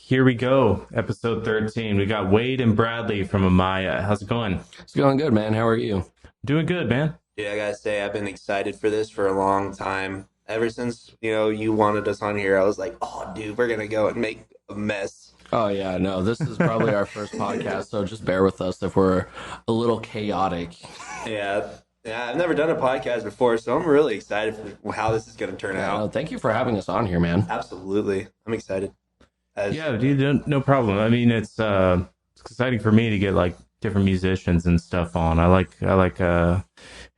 Here we go. Episode 13. We got Wade and Bradley from AMAYA. How's it going? It's going good, man. How are you? Doing good, man. Dude, I gotta say, I've been excited for this for a long time. Ever since, you wanted us on here, I was like, oh, dude, we're gonna go and make a mess. Oh, yeah, no, this is probably our first podcast, so just bear with us if we're a little chaotic. Yeah, I've never done a podcast before, so I'm really excited for how this is gonna turn No, out. thank you for having us on here, man. Absolutely. I'm excited. Yeah, dude, no problem. I mean, it's exciting for me to get like different musicians and stuff on. I like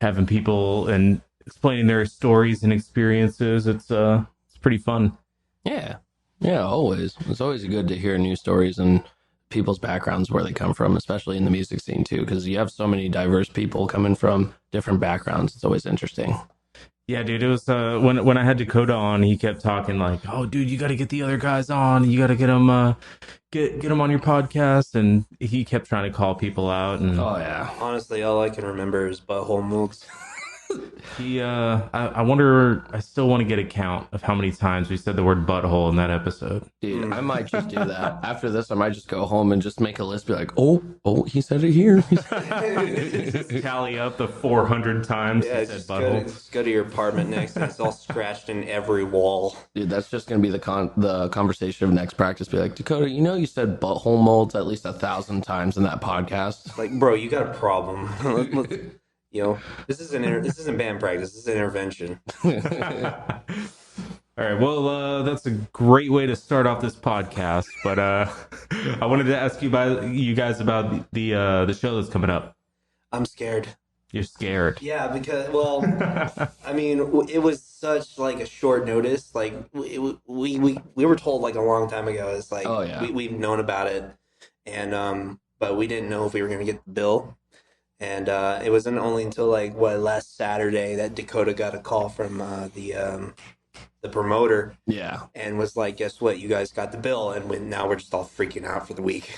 having people and explaining their stories and experiences. It's pretty fun. Yeah, yeah, always. It's always good to hear new stories and people's backgrounds, where they come from, especially in the music scene, too, because you have so many diverse people coming from different backgrounds. It's always interesting. Yeah, dude, it was when I had Dakota on, he kept talking like, "Oh, dude, you got to get the other guys on. You got to get them get them on your podcast." And he kept trying to call people out, and Oh, yeah. Honestly, all I can remember is butthole moves. I wonder, I still want to get a count of how many times we said the word butthole in that episode. Dude, I might just do that. After this, I might just go home and just make a list, be like, oh, he said it here. Just tally up the 400 times Yeah, he said just butthole. go to your apartment next, and it's all scratched in every wall. Dude, that's just gonna be the conversation of next practice. Be like, Dakota, you said butthole molds at least 1,000 times in that podcast. Like, bro, you got a problem. This isn't band practice. This is intervention. All right, well, that's a great way to start off this podcast. But I wanted to ask you guys about the show that's coming up. I'm scared. You're scared. Yeah, because I mean, it was such like a short notice. Like we were told like a long time ago. It's like Oh, yeah. we've known about it, and but we didn't know if we were gonna get the bill. And it wasn't only until like last Saturday that Dakota got a call from the promoter Yeah, and was like, "Guess what? You guys got the bill." And now we're just all freaking out for the week.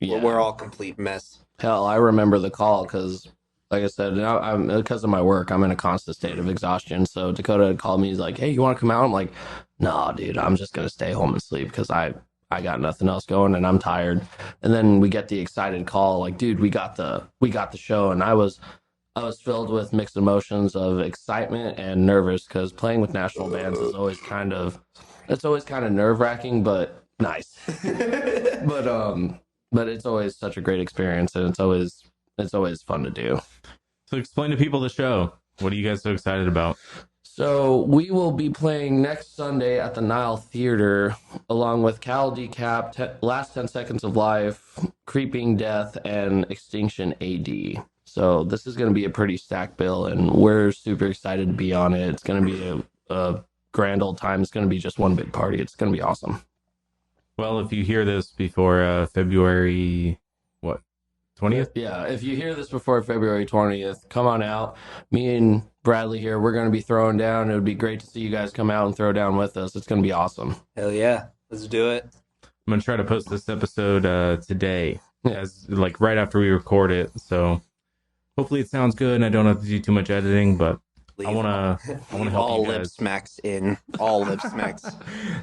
yeah. We're all complete mess. Hell, I remember the call because, like I said, I'm because of my work, I'm in a constant state of exhaustion. So Dakota had called me. He's like, "Hey, you want to come out?" I'm like, "No, dude, I'm just gonna stay home and sleep because I got nothing else going and I'm tired." And then we get the excited call, like, "Dude, we got the show," and I was filled with mixed emotions of excitement and nervous because playing with national bands is always it's always kind of nerve wracking, but nice. But it's always such a great experience, and it's always fun to do. So explain to people the show. What are you guys so excited about? So we will be playing next Sunday at the Nile Theater, along with Cal Decap, Last 10 Seconds of Life, Creeping Death, and Extinction AD. So this is going to be a pretty stacked bill, and we're super excited to be on it. It's going to be a grand old time. It's going to be just one big party. It's going to be awesome. Well, if you hear this before February, what, 20th? Yeah, if you hear this before February 20th, come on out. Me and Bradley here, we're going to be throwing down. It would be great to see you guys come out and throw down with us. It's going to be awesome. Hell yeah, let's do it. I'm gonna try to post this episode today, Yeah. as like right after we record it. So hopefully it sounds good and I don't have to do too much editing. But I wanna help all you lip guys. smacks in. All lip smacks.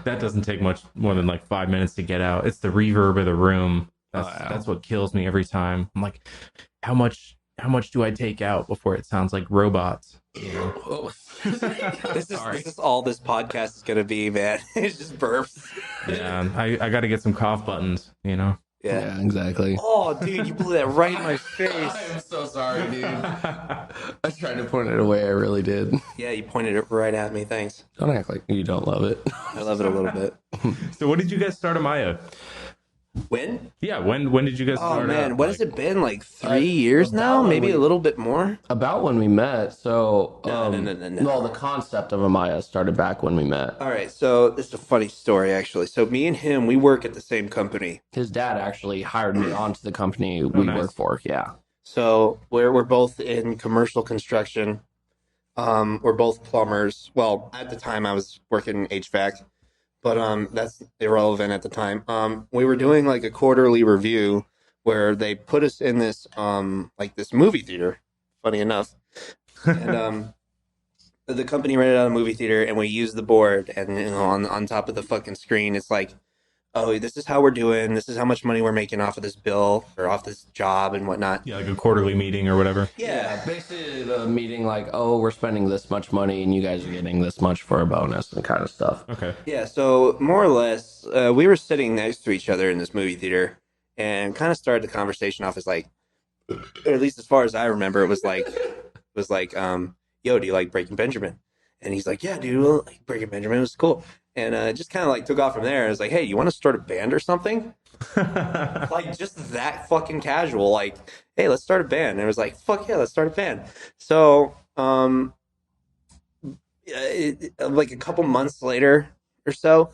That doesn't take much more than like 5 minutes to get out. It's the reverb of the room. That's what kills me every time. I'm like, how much do I take out before it sounds like robots? You know? This is all this podcast is gonna be, man. It's just burps. Yeah, I got to get some cough buttons. You know. Yeah. Yeah, exactly. Oh, dude, you blew that right in my face. I'm so sorry, dude. I tried to point it away. I really did. Yeah, you pointed it right at me. Thanks. Don't act like you don't love it. I love it a little bit. So when did you guys start AMAYA? When? Yeah, when did you guys Oh start? man, what has Like, it been? Like 3 years now? about Maybe when a little bit more. About when we met, so No. well, the concept of Amaya started back when we met. All right, so this is a funny story actually. So me and him, we work at the same company. His dad actually hired me onto the company we nice. work for. Yeah. So we're both in commercial construction. We're both plumbers. Well, at the time I was working HVAC, but that's irrelevant at the time. We were doing like a quarterly review where they put us in this like this movie theater. Funny enough, and the company rented out a movie theater, and we used the board, and on top of the fucking screen, it's like oh, this is how we're doing. This is how much money we're making off of this bill or off this job and whatnot. Yeah, like a quarterly meeting or whatever. Yeah, basically the meeting like, oh, we're spending this much money and you guys are getting this much for a bonus and kind of stuff. Okay. Yeah, so more or less, we were sitting next to each other in this movie theater and kind of started the conversation off as like, or at least as far as I remember, it was like, yo, do you like Breaking Benjamin? And he's like, yeah, dude, well, like Breaking Benjamin was cool. And just kind of like took off from there. I was like, hey, you want to start a band or something? Like just that fucking casual. Like, hey, let's start a band. And it was like, fuck yeah, let's start a band. So, like a couple months later or so,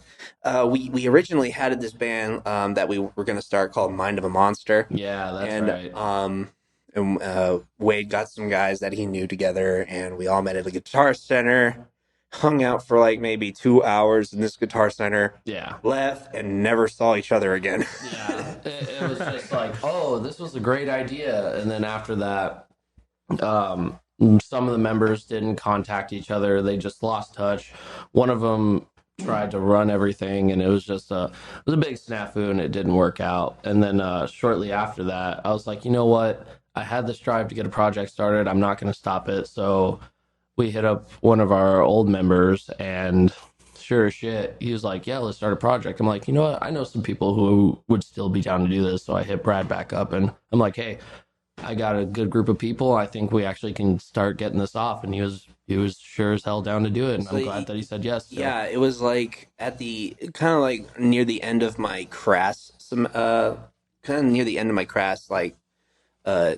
we originally had this band that we were going to start called Mind of a Monster. Yeah, that's And right. Wade got some guys that he knew together, and we all met at a guitar center, hung out for like maybe 2 hours in this guitar center, Yeah. left, and never saw each other again. Yeah. It was just like, oh, this was a great idea. And then after that, um, some of the members didn't contact each other. They just lost touch. One of them tried to run everything, and it was just it was a big snafu, and it didn't work out. And then shortly after that, I was like, you know what? I had this drive to get a project started. I'm not going to stop it. So we hit up one of our old members, and sure as shit, he was like, yeah, let's start a project. I'm like, you know what? I know some people who would still be down to do this. So I hit Brad back up, and I'm like, hey, I got a good group of people. I think we actually can start getting this off. And he was sure as hell down to do it. And So I'm glad that he said yes. So. yeah, it was like at the kind of like near the end of my crass, kind of near the end of my crass, like uh,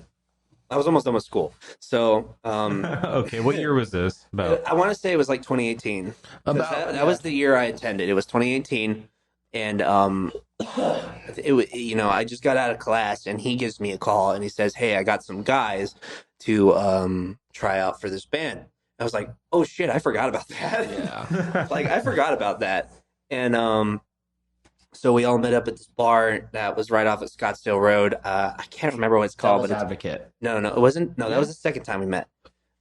I was almost done with school. So Okay, what year was this? About. I want to say it was like 2018. 'Cause About that yeah. was the year I attended. It was 2018, and I just got out of class, and he gives me a call, and he says, "Hey, I got some guys to try out for this band." I was like, "Oh shit, I forgot about that." Yeah. Like I forgot about that, and so we all met up at this bar that was right off at Scottsdale Road. I can't remember what it's called, Devil's but it's Advocate. no, it wasn't. No, that was the second time we met.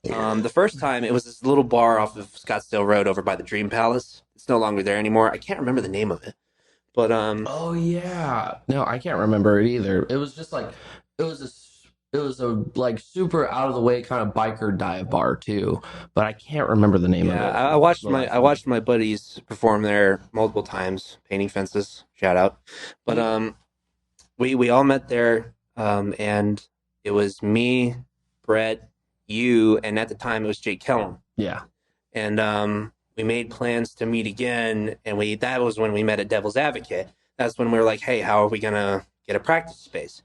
The first time it was this little bar off of Scottsdale Road over by the Dream Palace. It's no longer there anymore. I can't remember the name of it, but Oh yeah. No, I can't remember it either. It was just like it was it was a like super out of the way kind of biker dive bar too, but I can't remember the name yeah, of I it. watched The life I of me. watched my buddies perform there multiple times, painting fences. Shout out, but we all met there, and it was me, Brett, you, and at the time it was Jake Kellum. Yeah. And we made plans to meet again, and we that was when we met at Devil's Advocate. That's when we were like, hey, how are we gonna get a practice space?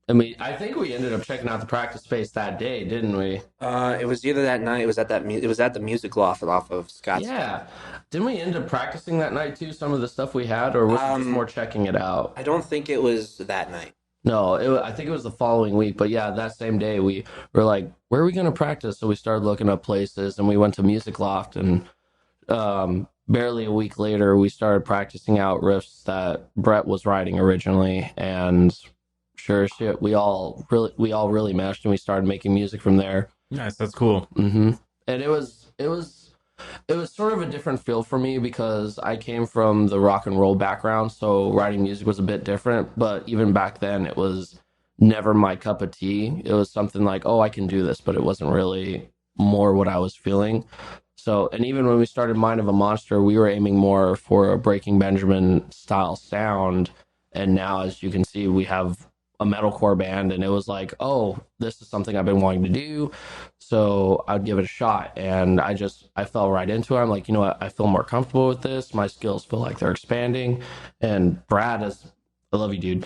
I mean, I think we ended up checking out the practice space that day, didn't we? It was either that night. It was at the Music Loft off of Scottsdale. Yeah. Didn't we end up practicing that night too, some of the stuff we had, or was it just more checking it out? I don't think it was that night. No, I think it was the following week. But yeah, that same day we were like, where are we going to practice? So we started looking up places and we went to Music Loft. And barely a week later, we started practicing out riffs that Brett was writing originally. And sure as shit, we all really meshed and we started making music from there. Nice, that's cool. And it was sort of a different feel for me because I came from the rock and roll background, so writing music was a bit different. But even back then, it was never my cup of tea. It was something like, oh, I can do this, but it wasn't really more what I was feeling. So, and even when we started Mind of a Monster, we were aiming more for a Breaking Benjamin style sound. And now, as you can see, we have a metalcore band, and it was like, oh, this is something I've been wanting to do. So I'd give it a shot. And I fell right into it. I'm like, you know what? I feel more comfortable with this. My skills feel like they're expanding. And Brad is, I love you, dude.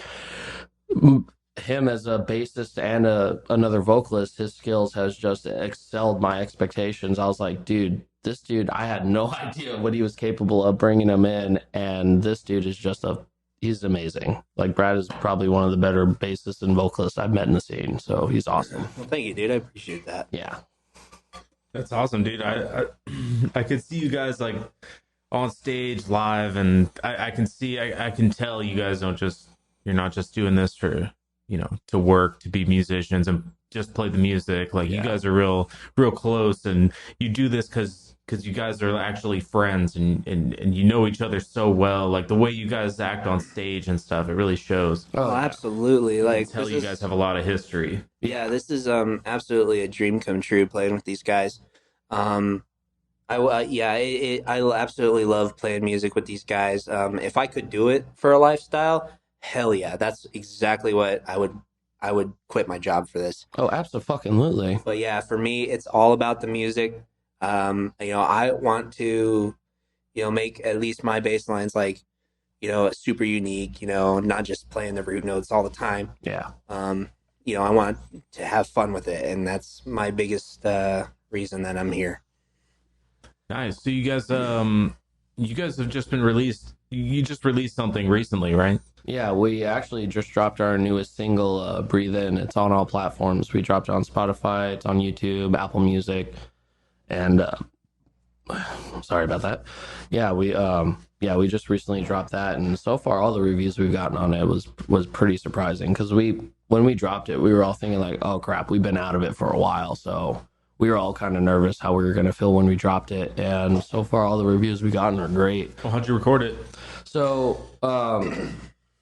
Him as a bassist and another vocalist, his skills has just excelled my expectations. I was like, dude, this dude, I had no idea what he was capable of bringing him in. And this dude is he's amazing. Like Brad is probably one of the better bassists and vocalists I've met in the scene. So he's awesome. Well, thank you, dude. I appreciate that. Yeah. That's awesome, dude. I could see you guys like on stage live, and I can see, I can tell you guys you're not just doing this for, to work, to be musicians and just play the music. Like you Yeah. guys are real close, and you do this because because you guys are actually friends and you know each other so well. Like the way you guys act on stage and stuff, it really shows. Oh, Oh yeah. absolutely. You can Like tell this you guys is have a lot of history. yeah, this is absolutely a dream come true playing with these guys. Um yeah, I absolutely love playing music with these guys. If I could do it for a lifestyle, hell yeah, that's exactly what I would quit my job for this. Oh, absolutely. But yeah, for me, it's all about the music. I want to, make at least my bass lines like, super unique, not just playing the root notes all the time. Yeah. I want to have fun with it, and that's my biggest reason that I'm here. Nice. So you guys have just been released. You just released something recently, right? Yeah, we actually just dropped our newest single, Breathe In. It's on all platforms. We dropped it on Spotify, it's on YouTube, Apple Music, and sorry about that. We just recently dropped that, and so far all the reviews we've gotten on it was pretty surprising because when we dropped it, we were all thinking like, oh crap, we've been out of it for a while, so we were all kind of nervous how we were going to feel when we dropped it, and so far all the reviews we've gotten are great. Well, how'd you record it? So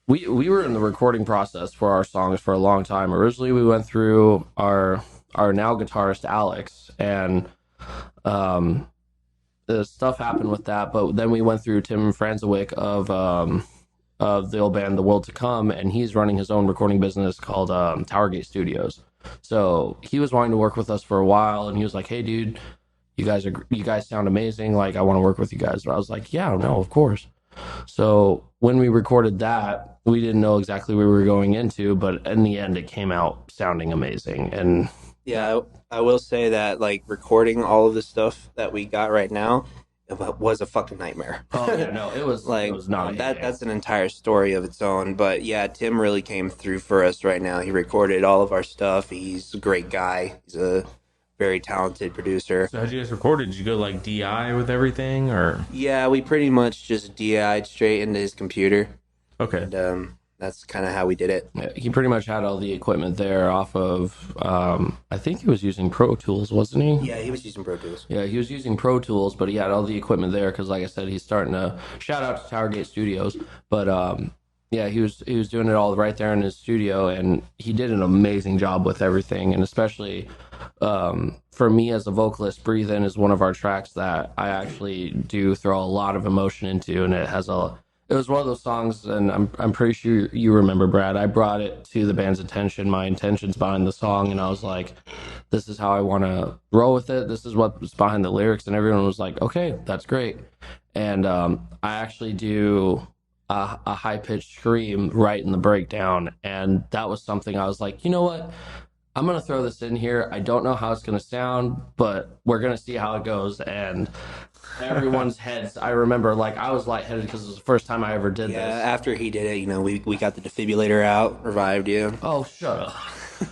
we were in the recording process for our songs for a long time. Originally, we went through our now guitarist Alex, and the stuff happened with that. But then we went through Tim Franzwick of the old band The World to Come, and he's running his own recording business called Towergate Studios. So he was wanting to work with us for a while, and he was like, "Hey, dude, you guys sound amazing. Like, I want to work with you guys." And I was like, "Yeah, no, of course." So when we recorded that, we didn't know exactly what we were going into, but in the end, it came out sounding amazing. And Yeah, I will say that like recording all of the stuff that we got right now was a fucking nightmare. oh yeah, no, it was Like it was not that's an entire story of its own. But yeah, Tim really came through for us right now. He recorded all of our stuff. He's a great guy. He's a very talented producer. So how'd you guys record it? Did you go like DI with everything, or Yeah, we pretty much just DI'd straight into his computer, okay? and that's kind of how we did it. Yeah, he pretty much had all the equipment there off of I think he was using Pro Tools, wasn't he? Yeah, he was using Pro Tools. Yeah, he was using Pro Tools, but he had all the equipment there because, like I said, he's starting to shout out to Towergate Studios. But yeah, he was doing it all right there in his studio, and he did an amazing job with everything. And especially for me as a vocalist, "Breathe In" is one of our tracks that I actually do throw a lot of emotion into, and it was one of those songs, and I'm pretty sure you remember, Brad. I brought it to the band's attention, my intentions behind the song, and I was like, this is how I want to roll with it. This is what's behind the lyrics, and everyone was like, okay, that's great. And I actually do a high pitched scream right in the breakdown, and that was something I was like, you know what? I'm gonna throw this in here. I don't know how it's gonna sound, but we're gonna see how it goes. And everyone's heads, I remember, like I was lightheaded because it was the first time I ever did Yeah, this. after he did it, we got the defibrillator out, revived you. Oh, shut up.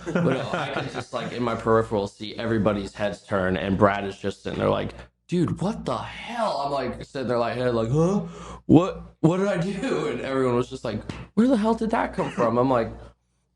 But no, I could just like in my peripheral see everybody's heads turn, and Brad is just sitting there like, dude, what the hell? I'm like sitting there like, huh? What did I do? And everyone was just like, where the hell did that come from? I'm like,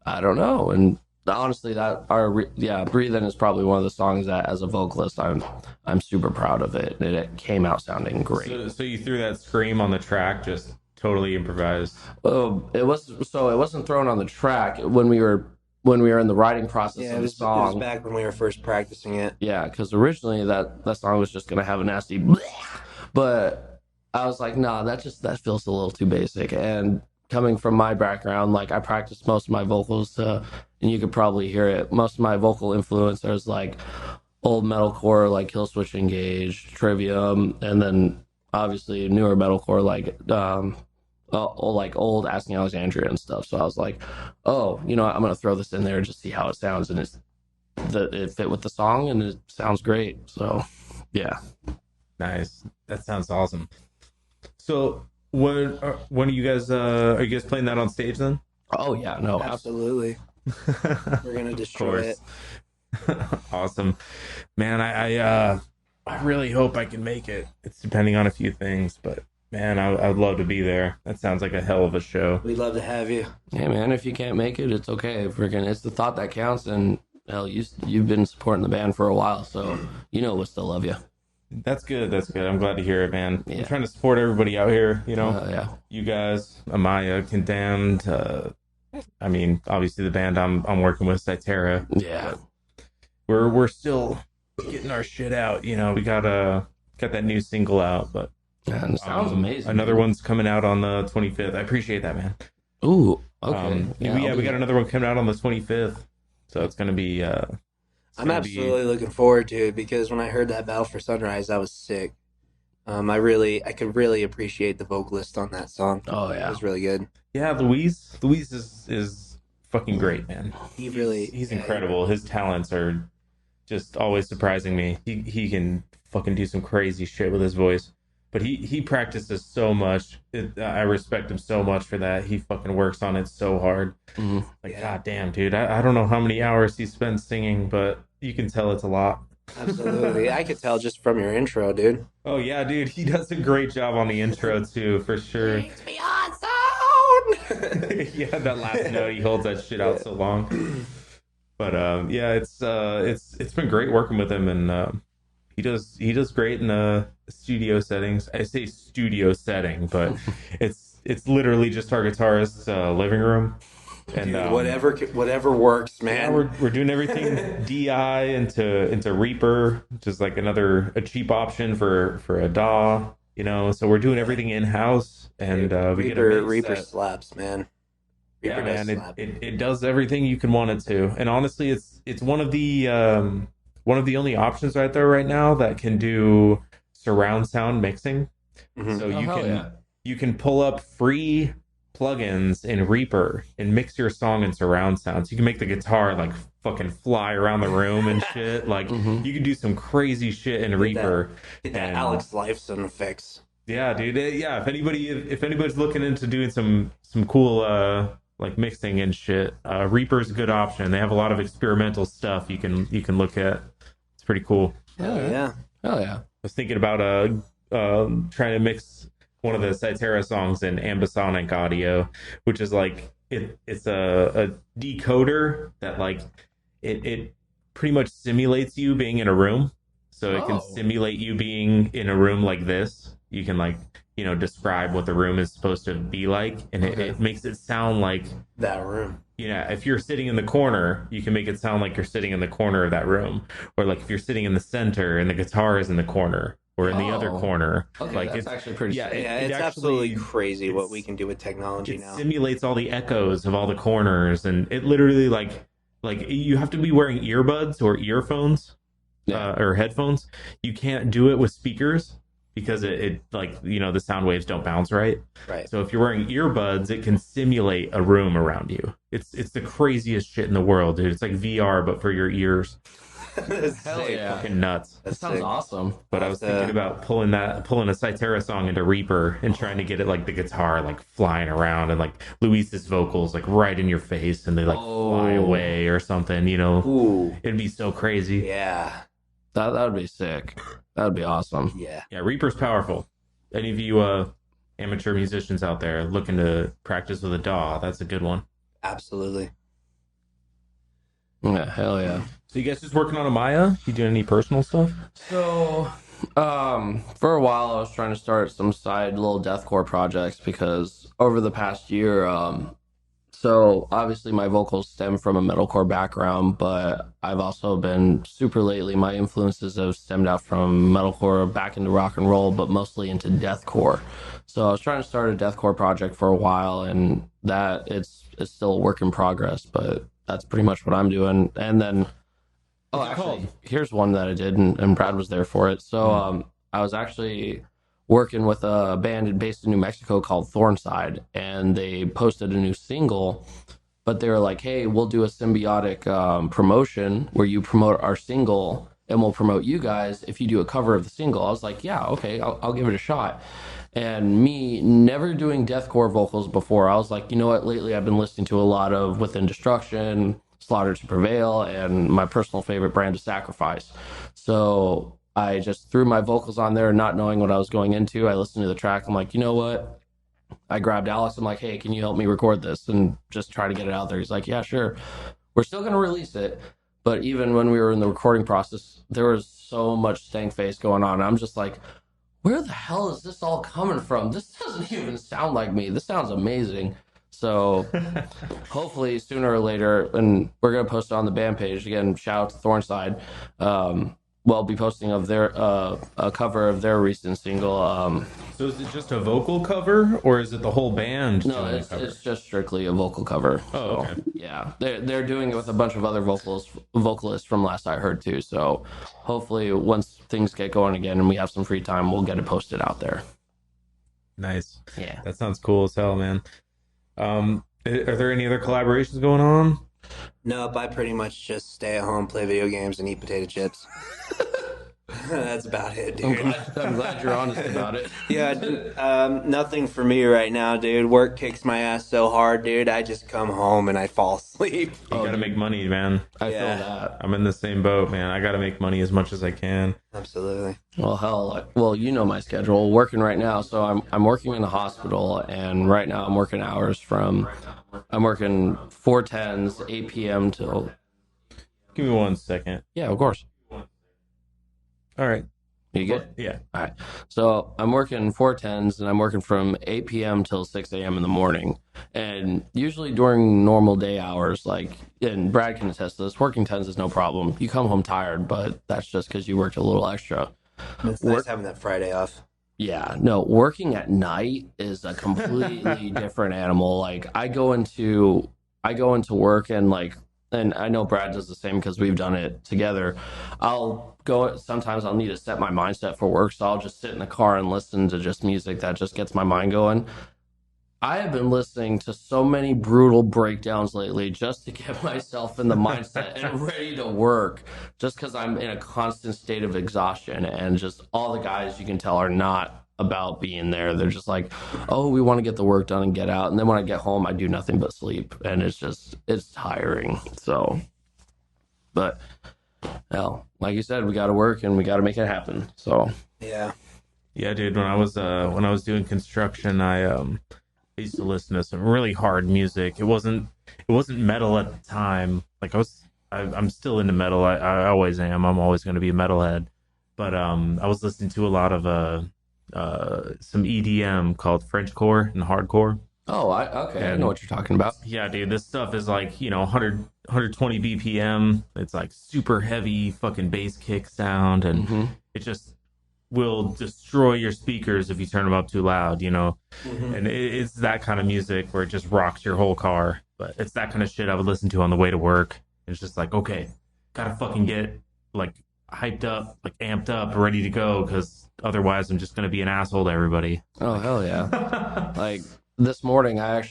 I don't know. And honestly, "Breathe In" is probably one of the songs that, as a vocalist, I'm super proud of it. And it came out sounding great. So you threw that scream on the track, just totally improvised. It wasn't thrown on the track when we were in the writing process Yeah, of it the was song. back when we were first practicing it. Yeah, because originally that song was just gonna have a nasty, bleh, but I was like, nah, that feels a little too basic. And coming from my background, like I practiced most of my vocals and you could probably hear it. Most of my vocal influencers like old metalcore, like Killswitch Engage, Trivium, and then obviously newer metalcore like old Asking Alexandria and stuff. So I was like, oh, I'm gonna throw this in there and just see how it sounds, and it fit with the song and it sounds great. So yeah. Nice. That sounds awesome. So when are you guys playing that on stage then? Oh yeah, no, Absolutely. We're gonna destroy it. Awesome, man. I really hope I can make it. It's depending on a few things, but man, I'd love to be there. That sounds like a hell of a show. We'd love to have you. Hey man, if you can't make it, it's okay. Freaking, it's the thought that counts. And hell, you've been supporting the band for a while, so we still love you. That's good. That's good. I'm glad to hear it, man. I'm Yeah. trying to support everybody out here. You know, Yeah. you guys, Amaya, Condemned. I mean, obviously the band I'm working with, Cytera. Yeah. But we're still getting our shit out. You know, we got that new single out, but And it sounds amazing. another dude. one's coming out on the 25th. I appreciate that, man. Ooh. Okay. We got another one coming out on the 25th, so it's gonna be. I'm absolutely looking forward to it because when I heard that Battle for Sunrise, I was sick. I could really appreciate the vocalist on that song. Oh It yeah. was really good. Yeah, Luis is fucking great, man. He's yeah, incredible. His talents are just always surprising me. He can fucking do some crazy shit with his voice. But he practices so much. I respect him so much for that. He fucking works on it so hard. hmm Like, Yeah. god damn, dude. I don't know how many hours he spends singing, but you can tell it's a lot. Absolutely. I could tell just from your intro, dude. Oh yeah, dude. He does a great job on the intro too, for sure. Beyond sound. Yeah, that last note, he holds that shit out so long. But yeah, it's been great working with him, and he does great in studio settings. I say studio setting, but it's literally just our guitarist's living room, and Dude, whatever works, yeah, man. we're doing everything DI into Reaper, which is like a cheap option for a DAW, you know. So we're doing everything in house, and we get a mix Reaper that- slaps, man. yeah, Reaper does man, slap. it does everything you can want it to, and honestly, it's one of the only options right there right now that can do surround sound mixing. Mhm. So Oh, you hell can yeah. you can pull up free plugins in Reaper and mix your song in surround sounds. You can make the guitar like fucking fly around the room and shit. Like Mhm. you can do some crazy shit in Reaper. Get that And- Alex Lifeson fix. Yeah, dude. Yeah, if anybody's looking into doing some cool like mixing and shit, Reaper's a good option. They have a lot of experimental stuff you can look at. It's pretty cool. Oh, yeah. Hell yeah. I was thinking about trying to mix one of the Cytera songs in ambisonic audio, which is like it's a decoder that like it pretty much simulates you being in a room. So it can Oh. simulate you being in a room like this. You can like, you know, describe what the room is supposed to be like, and Okay. it makes it sound like, That room. you know, if you're sitting in the corner, you can make it sound like you're sitting in the corner of that room. Or like if you're sitting in the center and the guitar is in the corner or in the other Oh. corner. Okay, Like that's it's actually pretty yeah, sick. Yeah, it it's actually- absolutely crazy what it's- we can do with technology it now. simulates all the echoes of all the corners, and it literally like you have to be wearing earbuds or earphones Yeah. or headphones. You can't do it with speakers because it like, you know, the sound waves don't bounce right. Right. So if you're wearing earbuds, it can simulate a room around you. It's the craziest shit in the world, dude. It's like VR but for your ears. That's Hell sick. yeah. Fucking nuts. That That's sounds sick. awesome. But I was thinking about pulling a Cytera song into Reaper and trying to get it like the guitar like flying around and like Luis's vocals like right in your face and they like fly Oh. away or something, you know. Ooh. It'd be so crazy. Yeah. That would be sick. That would be awesome. Yeah. Yeah, Reaper's powerful. Any of you amateur musicians out there looking to practice with a DAW, that's a good one. Absolutely. Yeah, hell yeah. So you guys just working on AMAYA? You doing any personal stuff? So, for a while, I was trying to start some side little deathcore projects because over the past year, so obviously my vocals stem from a metalcore background, but I've also been super lately. My influences have stemmed out from metalcore back into rock and roll, but mostly into deathcore. So I was trying to start a deathcore project for a while, and that it's still a work in progress, but that's pretty much what I'm doing. And then, oh, What's it actually, called? here's one that I did, and Brad was there for it. So I was actually working with a band based in New Mexico called Thornside, and they posted a new single, but they were like, hey, we'll do a symbiotic promotion where you promote our single and we'll promote you guys if you do a cover of the single. I was like, yeah, okay, I'll give it a shot. And me never doing deathcore vocals before, I was like, you know what, lately I've been listening to a lot of Within Destruction, Slaughter to Prevail, and my personal favorite, Brand of Sacrifice. So I just threw my vocals on there, not knowing what I was going into. I listened to the track. I'm like, you know what? I grabbed Alex. I'm like, hey, can you help me record this and just try to get it out there? He's like, yeah, sure. We're still going to release it, But even when we were in the recording process, there was so much stank face going on. I'm just like, where the hell is this all coming from? This doesn't even sound like me. This sounds amazing. So hopefully sooner or later, and we're gonna post it on the band page again. Shout out to Thornside. We'll be posting of their a cover of their recent single. So is it just a vocal cover, or is it the whole band No, doing a cover? it's just strictly a vocal cover. Oh, So, okay. yeah, they're doing it with a bunch of other vocalists from last I heard too. So hopefully once things get going again and we have some free time, we'll get it posted out there. Nice. Yeah. That sounds cool as hell, man. Are there any other collaborations going on? Nope, I pretty much just stay at home, play video games, and eat potato chips. That's about it, dude. I'm glad you're honest about it. Yeah, nothing for me right now, dude. Work kicks my ass so hard, dude. I just come home and I fall asleep. You gotta make money, man. I Yeah. feel that. I'm in the same boat, man. I gotta make money as much as I can. Absolutely. Well, hell, well, you know my schedule. Working right now, so I'm working in the hospital, and right now I'm working hours from I'm working 4:10s, 8 p.m. till Give me 1 second. yeah, of course. All right. You good? Yeah. All right. So I'm working 4:10s, and I'm working from 8 p.m. till 6 a.m. in the morning. And usually during normal day hours, like, and Brad can attest to this, working 10s is no problem. You come home tired, but that's just because you worked a little extra. It's nice having that Friday off. Yeah, no, working at night is a completely different animal. Like I go into work and like and I know Brad does the same because we've done it together. Sometimes I'll need to set my mindset for work, so I'll just sit in the car and listen to just music that just gets my mind going. I have been listening to so many brutal breakdowns lately just to get myself in the mindset and ready to work, just because I'm in a constant state of exhaustion. And just all the guys you can tell are not about being there. They're just like, oh, we want to get the work done and get out. And then when I get home, I do nothing but sleep. And it's tiring. So, but hell, like you said, we got to work and we got to make it happen. So, Yeah. Yeah, dude. When I was doing construction, I used to listen to some really hard music. It wasn't metal at the time. Like I'm still into metal. I always am. I'm always going to be a metalhead. But I was listening to a lot of some EDM called Frenchcore and hardcore. oh, I know what you're talking about. Yeah, dude, this stuff is like, 120 BPM. It's like super heavy fucking bass kick sound, and it just will destroy your speakers if you turn them up too loud, And it's that kind of music where it just rocks your whole car. But it's that kind of shit I would listen to on the way to work. It's just like, okay, gotta fucking get like hyped up, like amped up, ready to go, because otherwise I'm just gonna be an asshole to everybody. Oh, hell yeah. Like this morning, I've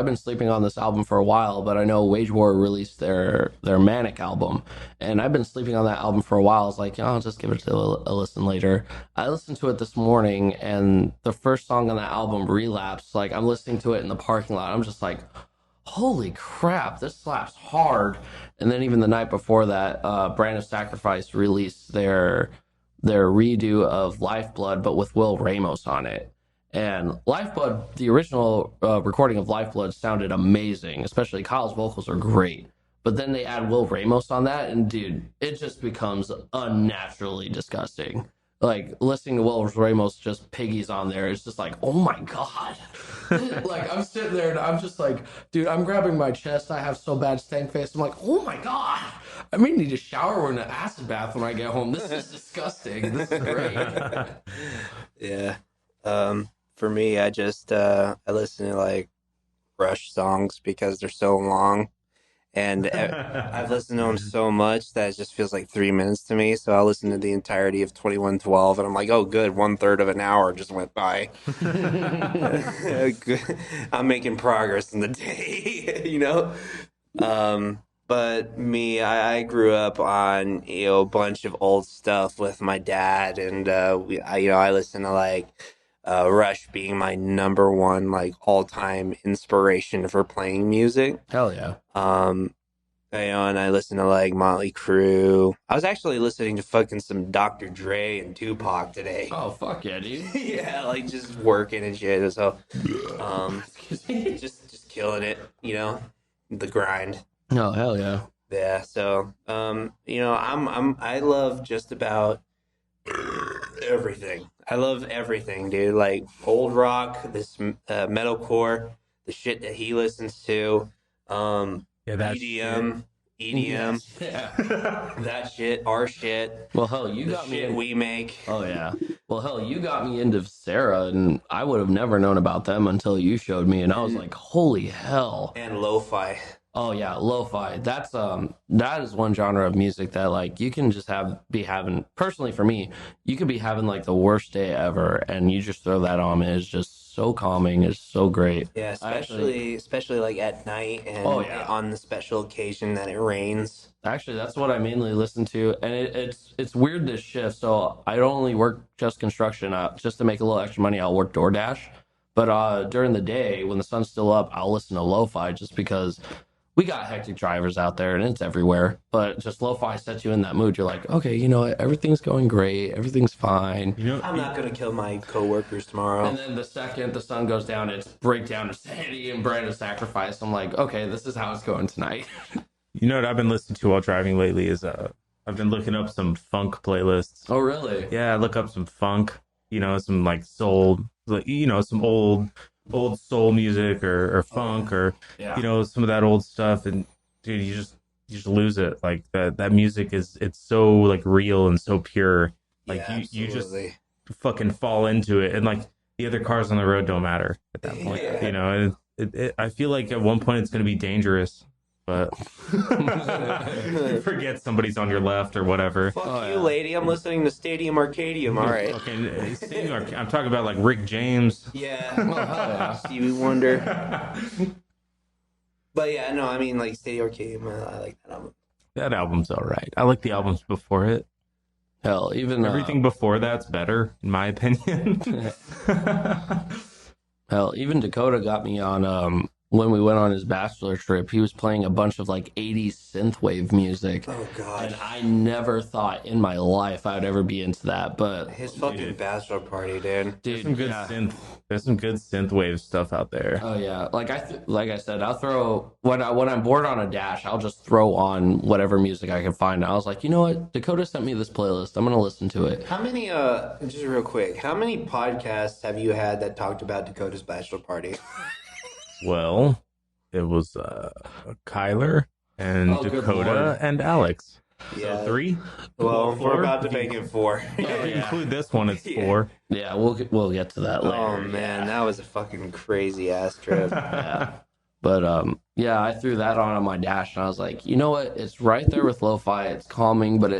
been sleeping on this album for a while, but I know Wage War released their Manic album, and I've been sleeping on that album for a while. I was like, I'll just give it a listen later. I listened to it this morning, and the first song on that album, Relapse, like I'm listening to it in the parking lot. I'm just like, holy crap, this slaps hard. And then even the night before that, Brand of Sacrifice released their redo of Lifeblood, but with Will Ramos on it. And Lifeblood, the original recording of Lifeblood sounded amazing, especially Kyle's vocals are great. But then they add Will Ramos on that, and dude, it just becomes unnaturally disgusting. Like listening to Will Ramos just piggies on there, it's just like, oh my god. Like I'm sitting there and I'm just like, dude, I'm grabbing my chest. I have so bad stank face. I'm like, oh my god. I may need a shower or an acid bath when I get home. This is disgusting. This is great. Yeah. For me, I just I listen to like Rush songs because they're so long, and I've listened to them so much that it just feels like 3 minutes to me. So I'll listen to the entirety of 2112, and I'm like, oh, good, 1/3 of an hour just went by. Good. I'm making progress in the day, But me, I grew up on a bunch of old stuff with my dad, and I listen to like Rush being my number one like all time inspiration for playing music. Hell yeah. And I listen to like Motley Crue. I was actually listening to fucking some Dr. Dre and Tupac today. Oh fuck yeah, dude. Yeah, like just working and shit. So, just killing it, the grind. Oh hell yeah. Yeah, so I love just about everything. I love everything, dude. Like old rock, this metalcore, the shit that he listens to, Yeah, that shit. EDM, Yeah. that shit, our shit, Well, hell, you the got me shit in. we make. Oh yeah. Well, hell, you got me into Sarah, and I would have never known about them until you showed me, and I was like, holy hell. And lo-fi. Oh yeah, lo-fi. That is one genre of music that like you can just be having personally for me, you could be having like the worst day ever and you just throw that on and it's just so calming, it's so great. Yeah, especially like at night and Oh yeah. on the special occasion that it rains. Actually, that's what I mainly listen to, and it's weird this shift. So I don't only work just construction. Just to make a little extra money, I'll work DoorDash. But during the day, when the sun's still up, I'll listen to lo-fi just because we got hectic drivers out there and it's everywhere. But just lo-fi sets you in that mood. You're like, okay, you know what? Everything's going great. Everything's fine. You know, I'm not gonna kill my coworkers tomorrow. And then the second the sun goes down, it's breakdown of sanity and brand of sacrifice. I'm like, okay, this is how it's going tonight. you know what I've been listening to while driving lately is I've been looking up some funk playlists. Oh, really? Yeah, I look up some funk, some like soul, like some old soul music or funk or Yeah. some of that old stuff, and dude, you just lose it. Like that music it's so like real and so pure. Like Yeah, you just absolutely. fucking fall into it, and like the other cars on the road don't matter at that point. Yeah. I feel like at one point it's going to be dangerous, but forget somebody's on your left or whatever. Fuck Oh, you, yeah. lady. I'm listening to Stadium Arcadium. All right. Okay, I'm talking about like Rick James. Yeah. Oh, hell yeah. Stevie Wonder. But yeah, no, I mean like Stadium Arcadium. I like that album. That album's all right. I like the albums before it. Hell, even Everything before that's better, in my opinion. hell, even Dakota got me on when we went on his bachelor trip. He was playing a bunch of like 80s synthwave music. Oh god. And I never thought in my life I'd ever be into that. But His fucking bachelor party, dude. There's dude, some good yeah. There's some good synthwave stuff out there. Oh yeah, like I said, I'll throw when I'm bored on a dash, I'll just throw on whatever music I can find. I was like, you know what? Dakota sent me this playlist. I'm gonna listen to it. How many just real quick, how many podcasts have you had that talked about Dakota's bachelor party? Well, it was Kyler and Oh, good Dakota lord. and Alex. Yeah. So 3? Well, Four? we're about to make it 4. If you yeah. include this one, it's Yeah. 4. Yeah, we'll get to that later. Oh man, that was a fucking crazy ass trip. Yeah. But yeah, I threw that on my dash and I was like, you know what? It's right there with lo-fi. It's calming, but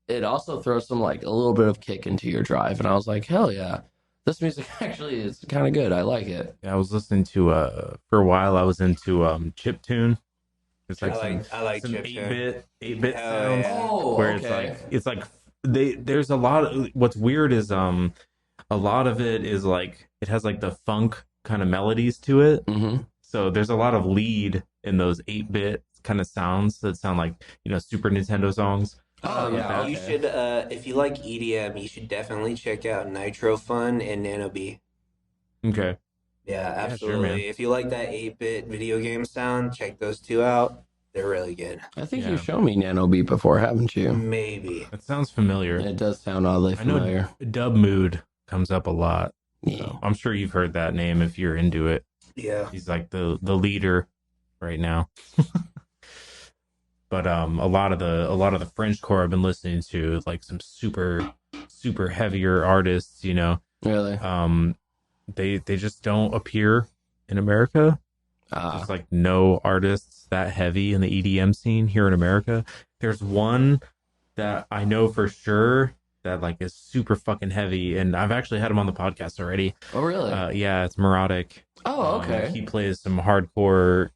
it also throws some like a little bit of kick into your drive. And I was like, hell yeah. This music actually is kind of good. I like it. Yeah, I was listening to for a while I was into chiptune. It's like I like some chiptune. 8-bit Hell sounds yeah. Oh, where okay. it's like there's a lot of what's weird is a lot of it is like it has like the funk kind of melodies to it. Mm-hmm. So there's a lot of lead in those 8-bit kind of sounds that sound like, Super Nintendo songs. Oh yeah. You Okay. should if you like EDM, you should definitely check out Nitro Fun and Nano B. Okay. Yeah, sure, absolutely. man. If you like that 8-bit video game sound, check those two out. They're really good. I think Yeah. you've shown me Nano Beat before, haven't you? Maybe. That sounds familiar. It does sound oddly I know familiar. Dub Mood comes up a lot. Yeah. So I'm sure you've heard that name if you're into it. Yeah. He's like the leader right now. But a lot of the Frenchcore I've been listening to is like some super heavier artists, Really? they just don't appear in America. Ah. There's like no artists that heavy in the EDM scene here in America. There's one that I know for sure that like is super fucking heavy, and I've actually had him on the podcast already. Oh, really? Yeah, it's Neurotic. Oh, okay. He plays some hardcore.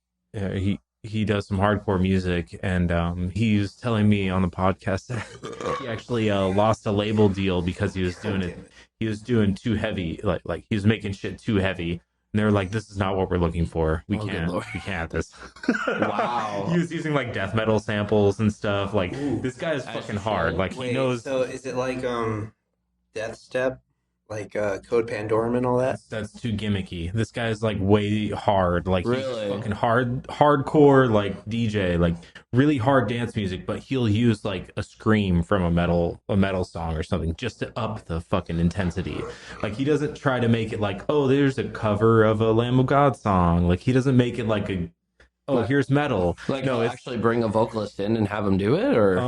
He does some hardcore music, and he was telling me on the podcast that he actually lost a label deal because he was doing it. He was doing too heavy, like he was making shit too heavy. And they were like, "This is not what we're looking for. We Oh, good can't. lord. We can't have this." Wow. He was using like death metal samples and stuff. Like Ooh. this guy is As fucking you hard. should. Like he Wait, knows. so is it like Death Step? like Code Pandorum and all that. That's too gimmicky. This guy's like way hard. Like he's Really? fucking hardcore like DJ, like really hard dance music, but he'll use like a scream from a metal song or something just to up the fucking intensity. Like he doesn't try to make it like, oh, there's a cover of a Lamb of God song. Like he doesn't make it like a oh, here's metal. Like, No, no, it's actually bring a vocalist in and have him do it, or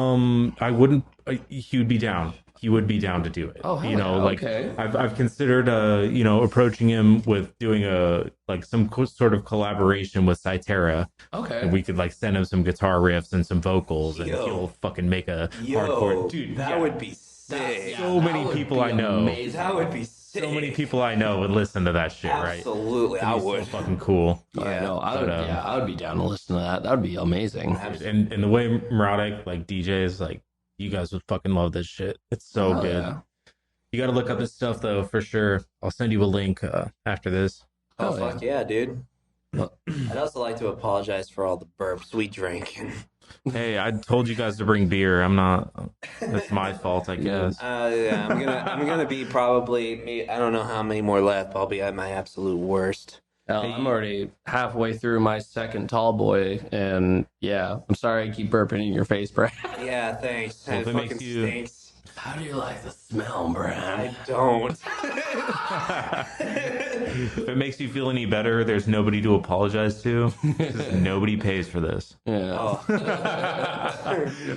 I wouldn't. He would be down. He would be down to do it. Oh, hell you know, yeah, like okay. I've considered, you know, approaching him with doing a like some sort of collaboration with Cytera. okay. And we could like send him some guitar riffs and some vocals, and Yo. he'll fucking make a Yo, hardcore dude. that yeah. would be sick. So that many would people be I know. amazing. That would be sick. So many people I know would listen to that shit, right? Absolutely, I It'd be would. so fucking cool. Yeah, no, I would. But, Yeah, I would be down to listen to that. That would be amazing. And the way Muradic like DJs, like you guys would fucking love this shit. It's so Hell good. yeah. You got to look up his stuff though, for sure. I'll send you a link after this. Oh, Hell fuck yeah, dude. I'd also like to apologize for all the burps we drank. Hey, I told you guys to bring beer. I'm not. That's my fault, I guess. Yeah, I'm gonna be probably. I don't know how many more left. But I'll be at my absolute worst. Hell, I'm already halfway through my second tall boy, and yeah, I'm sorry I keep burping in your face, Brad. Yeah, thanks. Well, It if it fucking makes you- stinks. How do you like the smell, Brad? I don't. If it makes you feel any better, there's nobody to apologize to. 'Cause nobody pays for this. Yeah. Oh.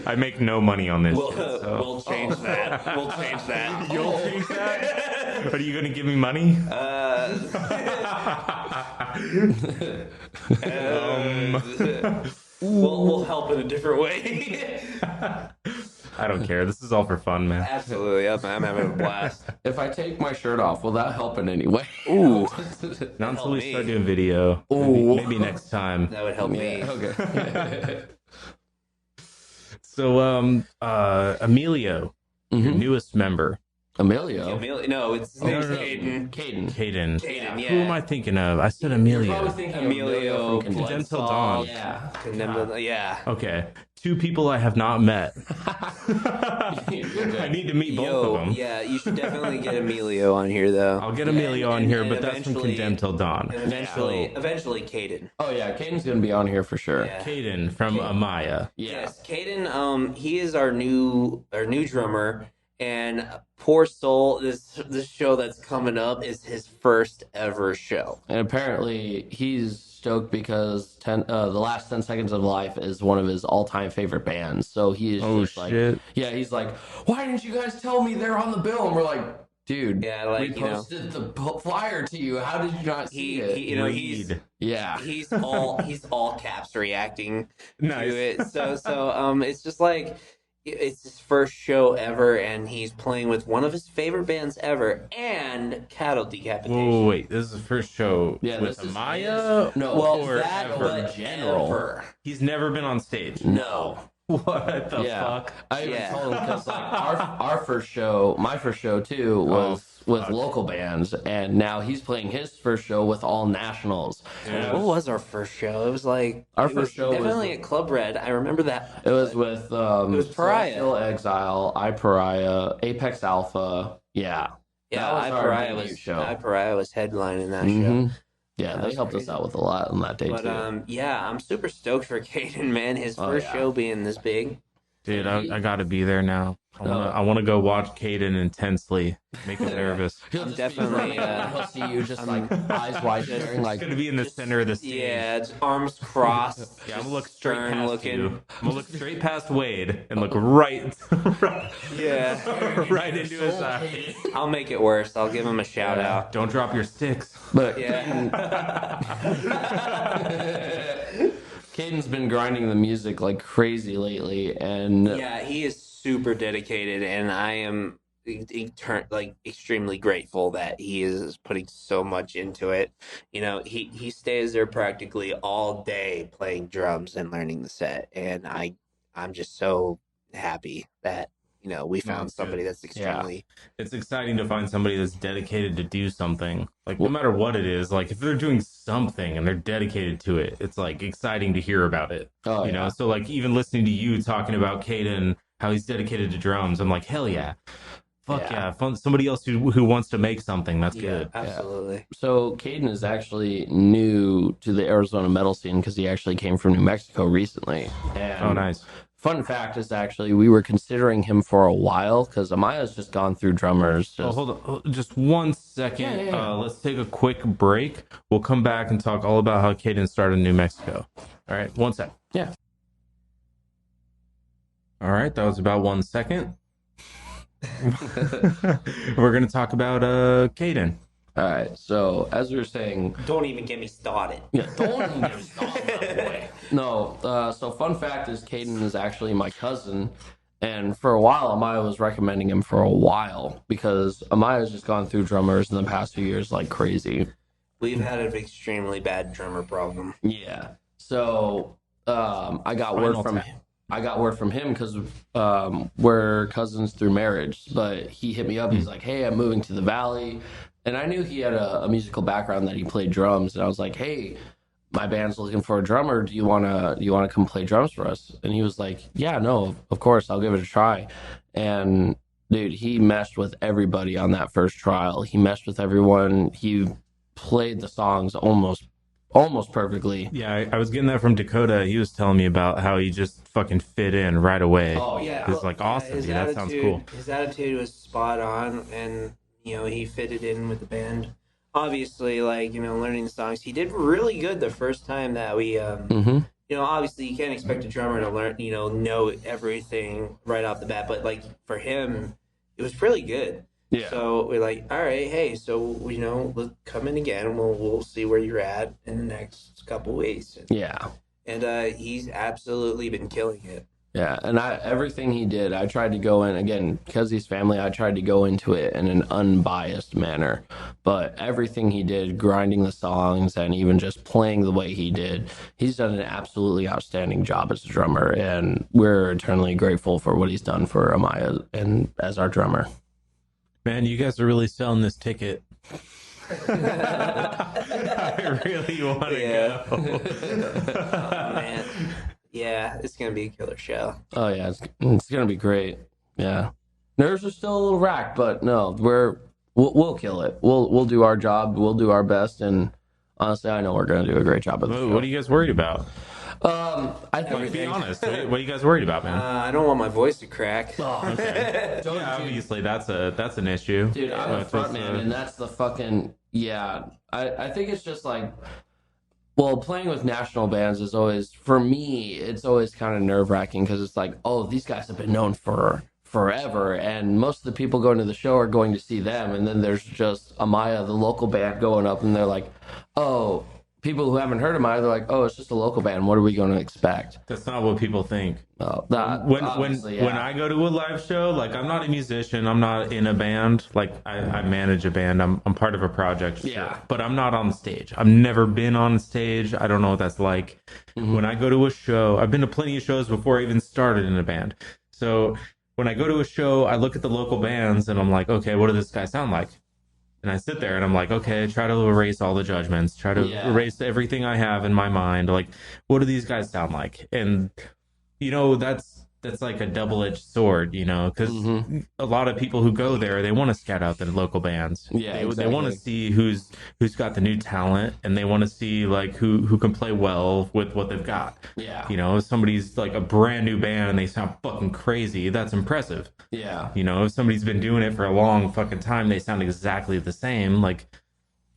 I make no money on this. We'll, shit, so. we'll change that. We'll change that. You'll change that? Are you gonna give me money? We'll help in a different way. I don't care. This is all for fun, man. Absolutely, I'm having a blast. If I take my shirt off, will that help in any way? Ooh, Not until we me. start doing video. Ooh. Maybe next time. that would help me. Okay. So, Emilio, your Mhm. newest member, Emilio. No, it's his name's no, no. Caden. Caden. Caden. Caden, yeah. Who am I thinking of? I said You're Emilio. probably thinking Emilio of Emilio from Condensed Bloodsaw. Dawn. Yeah. Condemned, yeah. Okay, two people I have not met. I need to meet both Yo, of them. yeah, you should definitely get Emilio on here though. I'll get Emilio on here, and but that's from eventually- Condemned Till Dawn. And eventually, Caden. Oh yeah, Caden's gonna be on here for sure. Yeah. Caden from AMAYA. Yeah. Yes, Caden. He is our new drummer, and poor soul. This show that's coming up is his first ever show. And apparently he's stoked because the last 10 Seconds of Life is one of his all-time favorite bands. So he is Oh just like, shit! yeah, he's like, why didn't you guys tell me they're on the bill? And we're like, dude, Yeah, like, we you know. posted the flyer to you. How did you not see it? You know, he's Read. Yeah. he's all caps reacting Nice. to it. So it's just like it's his first show ever, and he's playing with one of his favorite bands ever, and cattle decapitation. Whoa, wait! This is the first show Yeah, with this is AMAYA. no, Well, it's or that ever? in but general. ever. He's never been on stage. No. What the Yeah. fuck? I even Yeah. told him because like our first show, my first show too, was with local bands, and now he's playing his first show with all nationals. Yeah. What was our first show? It was like Our it was first show was- definitely at Club Red. I remember that. It was with was Pariah. Celestial Exile, I Pariah, Apex Alpha. Yeah. Yeah, That was our Pariah debut was show. Pariah was headlining that show. Mhm. Yeah, That they was helped us crazy. out with a lot on that day But too. yeah, I'm super stoked for Caden, man. His Oh, first yeah. show being this big. Dude, I gotta be there now. I wanna go watch Caden intensely. Make him nervous. He'll I'm just be definitely, running, he'll see you just like eyes wide staring like He's gonna be in the center of the stage. Yeah, it's arms crossed. Yeah, I'm gonna look straight stern past looking. you. I'm gonna look straight past Wade and look right, Yeah, right into his eye. I'll make it worse. I'll give him a shout out. Don't drop your sticks. But Yeah. Caden's been grinding the music like crazy lately, and Yeah, he is super dedicated, and I am extremely grateful that he is putting so much into it. You know, he stays there practically all day playing drums and learning the set, and I'm just so happy that we found it's somebody good. that's extremely It's exciting to find somebody that's dedicated to do something. Like no matter what it is, like if they're doing something and they're dedicated to it, it's like exciting to hear about it. oh You yeah, know, so like even listening to you talking about Caden, how he's dedicated to drums, I'm like, hell yeah. fuck yeah, fun, somebody else who wants to make something. That's good. Absolutely. So Caden is actually new to the Arizona metal scene because he actually came from New Mexico recently. And Oh, nice. fun fact is actually we were considering him for a while because AMAYA's just gone through drummers. Oh, hold on, just 1 second. Yeah. Let's take a quick break. We'll come back and talk all about how Caden started in New Mexico. All right, 1 sec. Yeah. All right, that was about 1 second. We're gonna talk about Caden. All right. So as we were saying, Don't even get me started. yeah, don't even get me started, boy. No. So fun fact is Caden is actually my cousin. And for a while, AMAYA was recommending him for a while because AMAYA's just gone through drummers in the past few years like crazy. We've had an extremely bad drummer problem. Yeah. So I got Spinal word from Tap. him because we're cousins through marriage. But he hit me up. He's like, "Hey, I'm moving to the Valley," and I knew he had a musical background that he played drums. And I was like, "Hey, my band's looking for a drummer. Do you wanna come play drums for us?" And he was like, "Yeah, no, of course, I'll give it a try." And dude, he meshed with everybody on that first trial. He meshed with everyone. He played the songs almost perfectly. Yeah, I was getting that from Dakota. He was telling me about how he just fucking fit in right away. Oh yeah. It's like awesome, his dude. That sounds cool. His attitude was spot on, and he fitted in with the band. Obviously, like learning the songs, he did really good the first time that we. Mm-hmm. Obviously, you can't expect a drummer to learn, know everything right off the bat. But like for him, it was really good. Yeah. So we're like, all right, hey, so let's come in again, and we'll see where you're at in the next couple weeks. Yeah. And he's absolutely been killing it. Yeah, and everything he did, I tried to go in again because he's family. I tried to go into it in an unbiased manner, but everything he did, grinding the songs and even just playing the way he did, he's done an absolutely outstanding job as a drummer, and we're eternally grateful for what he's done for AMAYA and as our drummer. Man, you guys are really selling this ticket. I really want to go. Oh, man. Yeah, it's gonna be a killer show. Oh yeah, it's gonna be great. Yeah, nerves are still a little racked, but no, we'll kill it. We'll do our job. We'll do our best, and honestly, I know we're gonna do a great job of the show. What are you guys worried about? I think Be honest. What are you guys worried about, man? I don't want my voice to crack. Oh, okay. Yeah, obviously that's an issue. Dude, I'm a front man, and that's the fucking I think it's just like, well, playing with national bands is always, for me, it's always kind of nerve wracking because it's like, oh, these guys have been known for forever, and most of the people going to the show are going to see them, and then there's just AMAYA, the local band, going up, and they're like, oh, people who haven't heard of AMAYA, they're like, oh, it's just a local band. What are we going to expect? That's not what people think. Oh, When I go to a live show, like I'm not a musician, I'm not in a band. Like I manage a band. I'm part of a project. Yeah. But I'm not on the stage. I've never been on stage. I don't know what that's like. Mm-hmm. When I go to a show, I've been to plenty of shows before I even started in a band. So when I go to a show, I look at the local bands and I'm like, okay, what does this guy sound like? And I sit there and I'm like, okay, try to erase all the judgments, try to erase everything I have in my mind. Like, what do these guys sound like? And that's like a double-edged sword, because a lot of people who go there, they want to scout out the local bands. Yeah, they exactly. want to see who's got the new talent, and they want to see like who can play well with what they've got. Yeah. If somebody's like a brand new band and they sound fucking crazy, that's impressive. Yeah. If somebody's been doing it for a long fucking time, they sound exactly the same. Like,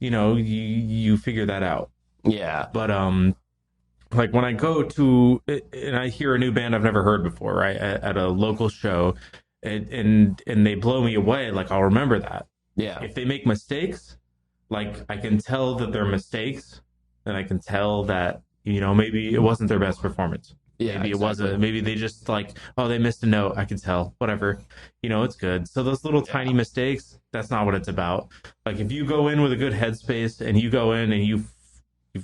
you figure that out. Yeah. But like when I go to and I hear a new band I've never heard before, right, at a local show, and they blow me away, like I'll remember that. Yeah. If they make mistakes, like I can tell that they're mistakes, and I can tell that maybe it wasn't their best performance. Yeah, Maybe it exactly. wasn't. Maybe they just like, oh, they missed a note. I can tell. Whatever. It's good. So those little tiny mistakes, that's not what it's about. Like if you go in with a good headspace and you go in and you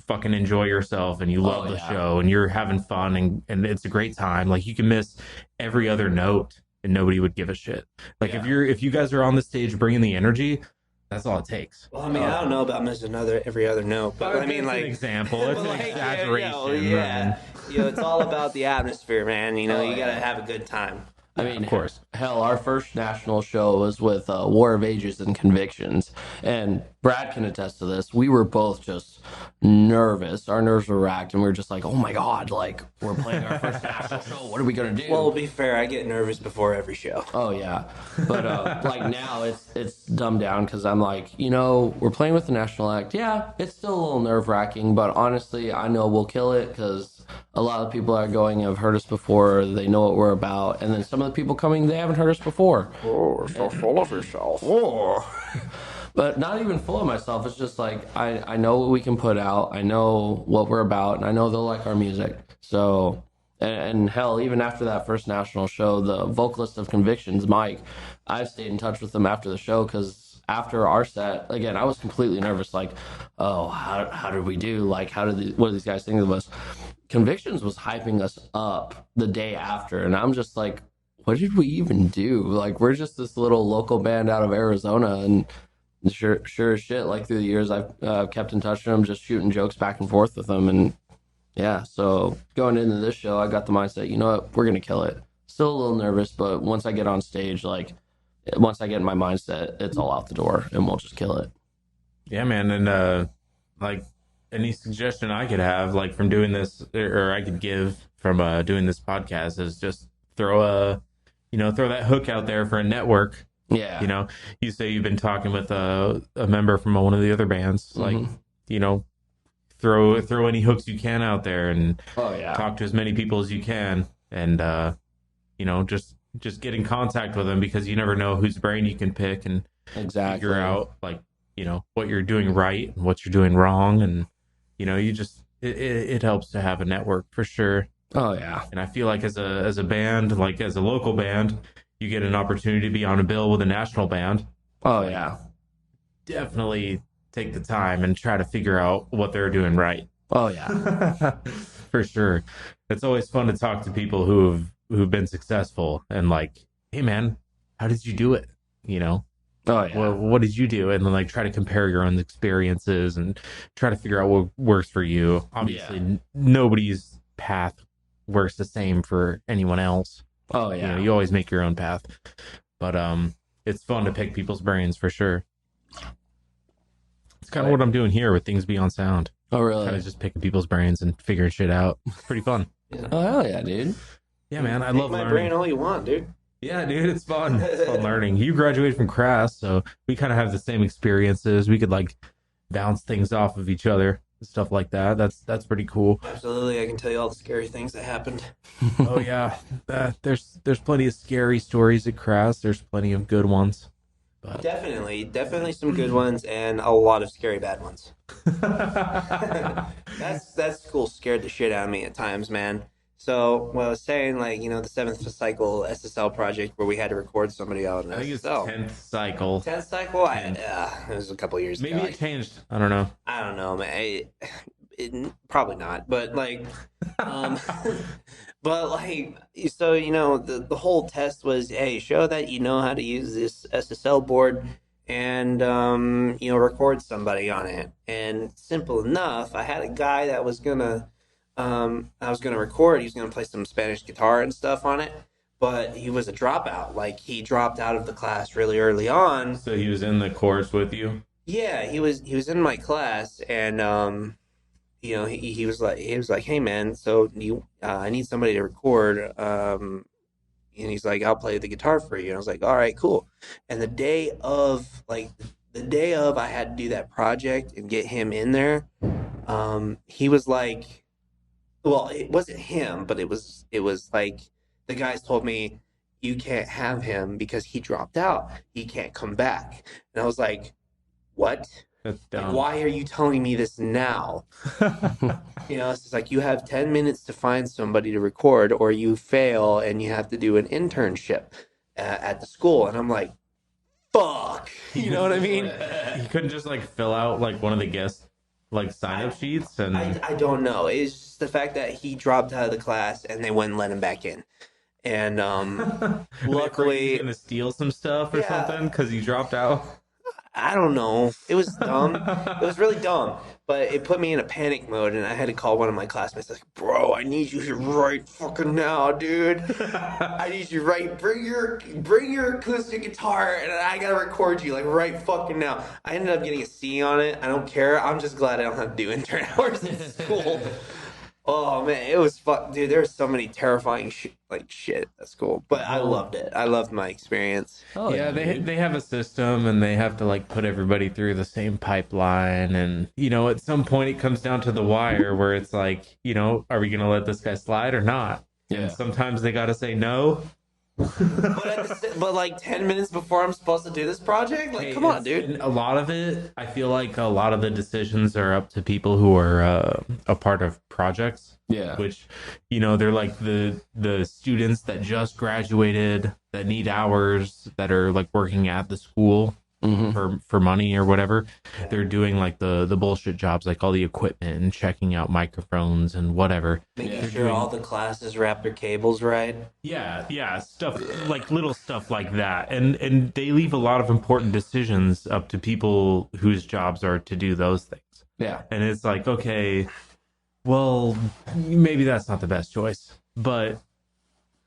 fucking enjoy yourself and you love the show and you're having fun and it's a great time, like you can miss every other note and nobody would give a shit. Like if you guys are on the stage bringing the energy, that's all it takes. Well, I mean, I don't know about missing every other note, but I mean, like an example, it's an exaggeration. it's all about the atmosphere, man. You gotta have a good time. I Yeah, mean, of course. hell, our first national show was with War of Ages and Convictions, and Brad can attest to this. We were both just nervous. Our nerves were racked, and we were just like, "Oh my god, like we're playing our first national show. What are we gonna Well, do?" to be fair, I get nervous before every show. Oh yeah, but like now it's dumbed down because I'm like, we're playing with the national act. Yeah, it's still a little nerve wracking, but honestly, I know we'll kill it because a lot of people that are going have heard us before. They know what we're about, and then some of the people coming, they haven't heard us before. Oh, so full of yourself. Oh. But not even full of myself. It's just like I know what we can put out. I know what we're about, and I know they'll like our music. So, and hell, even after that first national show, the vocalist of Convictions, Mike, I've stayed in touch with him after the show because after our set, again, I was completely nervous. Like, oh, how did we do? Like, what do these guys think of us? Convictions was hyping us up the day after, and I'm just like, what did we even do? Like, we're just this little local band out of Arizona, and sure as shit, like through the years, I've kept in touch with them, just shooting jokes back and forth with them, and yeah. So going into this show, I got the mindset, you know what, we're gonna kill it. Still a little nervous, but once I get on stage, like once I get in my mindset, it's all out the door, and we'll just kill it. Yeah, man, and like any suggestion I could have, like from doing this, or I could give from doing this podcast, is just throw that hook out there for a network. Yeah. You say you've been talking with a member from one of the other bands, like you know, throw any hooks you can out there and Oh yeah. talk to as many people as you can, and just get in contact with them because you never know whose brain you can pick and Exactly. figure out like what you're doing right and what you're doing wrong, and you just it helps to have a network for sure. Oh yeah. And I feel like as a band, like as a local band, you get an opportunity to be on a bill with a national band. Oh yeah. Definitely take the time and try to figure out what they're doing right. Oh yeah. For sure. It's always fun to talk to people who've been successful and like, hey man, how did you do it? Oh yeah. What did you do? And then like try to compare your own experiences and try to figure out what works for you. Obviously, nobody's path works the same for anyone else. Oh yeah. You always make your own path, but it's fun to pick people's brains for sure. It's kind of what I'm doing here with Things Beyond Sound. Oh really? Kind of just picking people's brains and figuring shit out. It's pretty fun. Oh hell yeah, dude. Yeah, man, I Pick love my learning. brain all you want, dude. Yeah, dude, it's fun. It's fun learning. You graduated from Crass, so we kind of have the same experiences. We could like bounce things off of each other and stuff like that. That's pretty cool. Absolutely, I can tell you all the scary things that happened. Oh yeah, there's plenty of scary stories at Crass. There's plenty of good ones. But Definitely some good ones and a lot of scary bad ones. That school scared the shit out of me at times, man. So what I was saying, like, the seventh cycle SSL project where we had to record somebody out in I think it's SSL. 10th cycle. 10th cycle? It was a couple years Maybe ago. it changed. I don't know. I don't know, man. Probably not, but like, but like, so the whole test was, hey, show that you know how to use this SSL board, and record somebody on it. And simple enough, I had a guy that was gonna, I was gonna record. He was gonna play some Spanish guitar and stuff on it, but he was a dropout. Like he dropped out of the class really early on. So he was in the course with you? Yeah, he was in my class, and he was like, hey man, so I need somebody to record, and he's like, I'll play the guitar for you. And I was like, all right, cool. And the day of I had to do that project and get him in there, he was like, well, it wasn't him, but it was like the guys told me, you can't have him because he dropped out. He can't come back. And I was like, what? That's Like, dumb. why are you telling me this now? It's just like you have 10 minutes to find somebody to record, or you fail and you have to do an internship at the school. And I'm like, fuck. You know what I mean? You couldn't just like fill out like one of the guest like sign up sheets and I don't know. It's just the fact that he dropped out of the class and they wouldn't let him back in. And luckily luckily, gonna steal some stuff or Yeah. something because he dropped out. I don't know. It was dumb. It was really dumb, but it put me in a panic mode, and I had to call one of my classmates. Like, bro, I need you to write fucking now, dude. I need you to write. Bring your acoustic guitar, and I gotta record you like right fucking now. I ended up getting a C on it. I don't care. I'm just glad I don't have to do intern hours in school. Oh man, it was fun, dude. There were so many terrifying shit at school, but I loved it. I loved my experience. Oh Yeah, yeah, they dude. they have a system and they have to like put everybody through the same pipeline, and you know at some point it comes down to the wire where it's like, you know, are we gonna let this guy slide or not? Yeah. And sometimes they gotta say no. But like 10 minutes before I'm supposed to do this project, like Hey, come on, dude. and a lot of it, I feel like a lot of the decisions are up to people who are a part of projects, Yeah. which, you know, they're like the students that just graduated that need hours that are like working at the school Hmm. for money or whatever. They're doing like the bullshit jobs, like all the equipment and checking out microphones and whatever. Making Yeah. sure all the classes wrap their cables right. Yeah, stuff like little stuff like that, and they leave a lot of important decisions up to people whose jobs are to do those things. Yeah. And it's like, okay, well, maybe that's not the best choice, but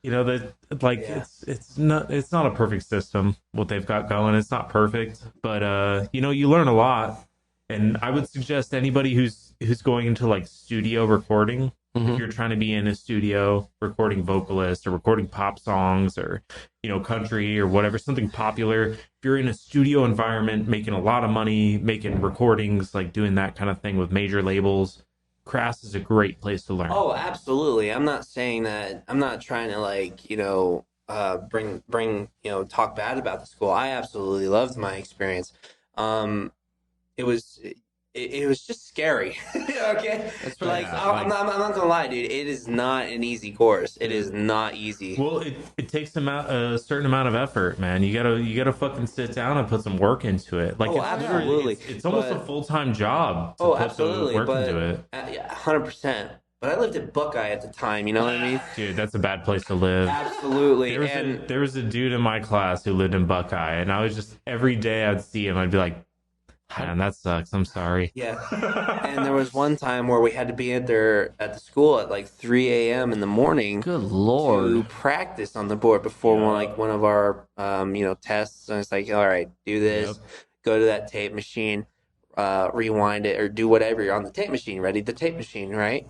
you know that like Yeah. it's not a perfect system what they've got going. It's not perfect, but you know you learn a lot, and I would suggest anybody who's going into like studio recording, if Hmm. you're trying to be in a studio recording vocalist or recording pop songs or you know country or whatever, something popular, if you're in a studio environment making a lot of money making recordings, like doing that kind of thing with major labels, Crass is a great place to learn. Oh, absolutely. I'm not saying that. I'm not trying to like, bring, talk bad about the school. I absolutely loved my experience. Um, it was just scary. Okay, That's like Yeah, I'm not gonna lie, dude. It is not an easy course. It is not easy. well, it takes a certain amount of effort, man. You gotta fucking sit down and put some work into it. Like Oh, it's literally absolutely. it's almost a But full-time job to oh, put the absolutely. work But into it. yeah, 100%. But I lived in Buckeye at the time. You know what I mean? Dude, that's a bad place to live. Absolutely. There was And there was a dude in my class who lived in Buckeye, and I was just every day I'd see him, I'd be like, man, that sucks. I'm sorry. yeah. And there was one time where we had to be at the school at like 3 a.m. in the morning Good to lord. practice on the board before Yeah. one of our tests. And it's like, all right, do this, Yep. go to that tape machine, rewind it, or do whatever you're on the tape machine. Ready the tape machine, right?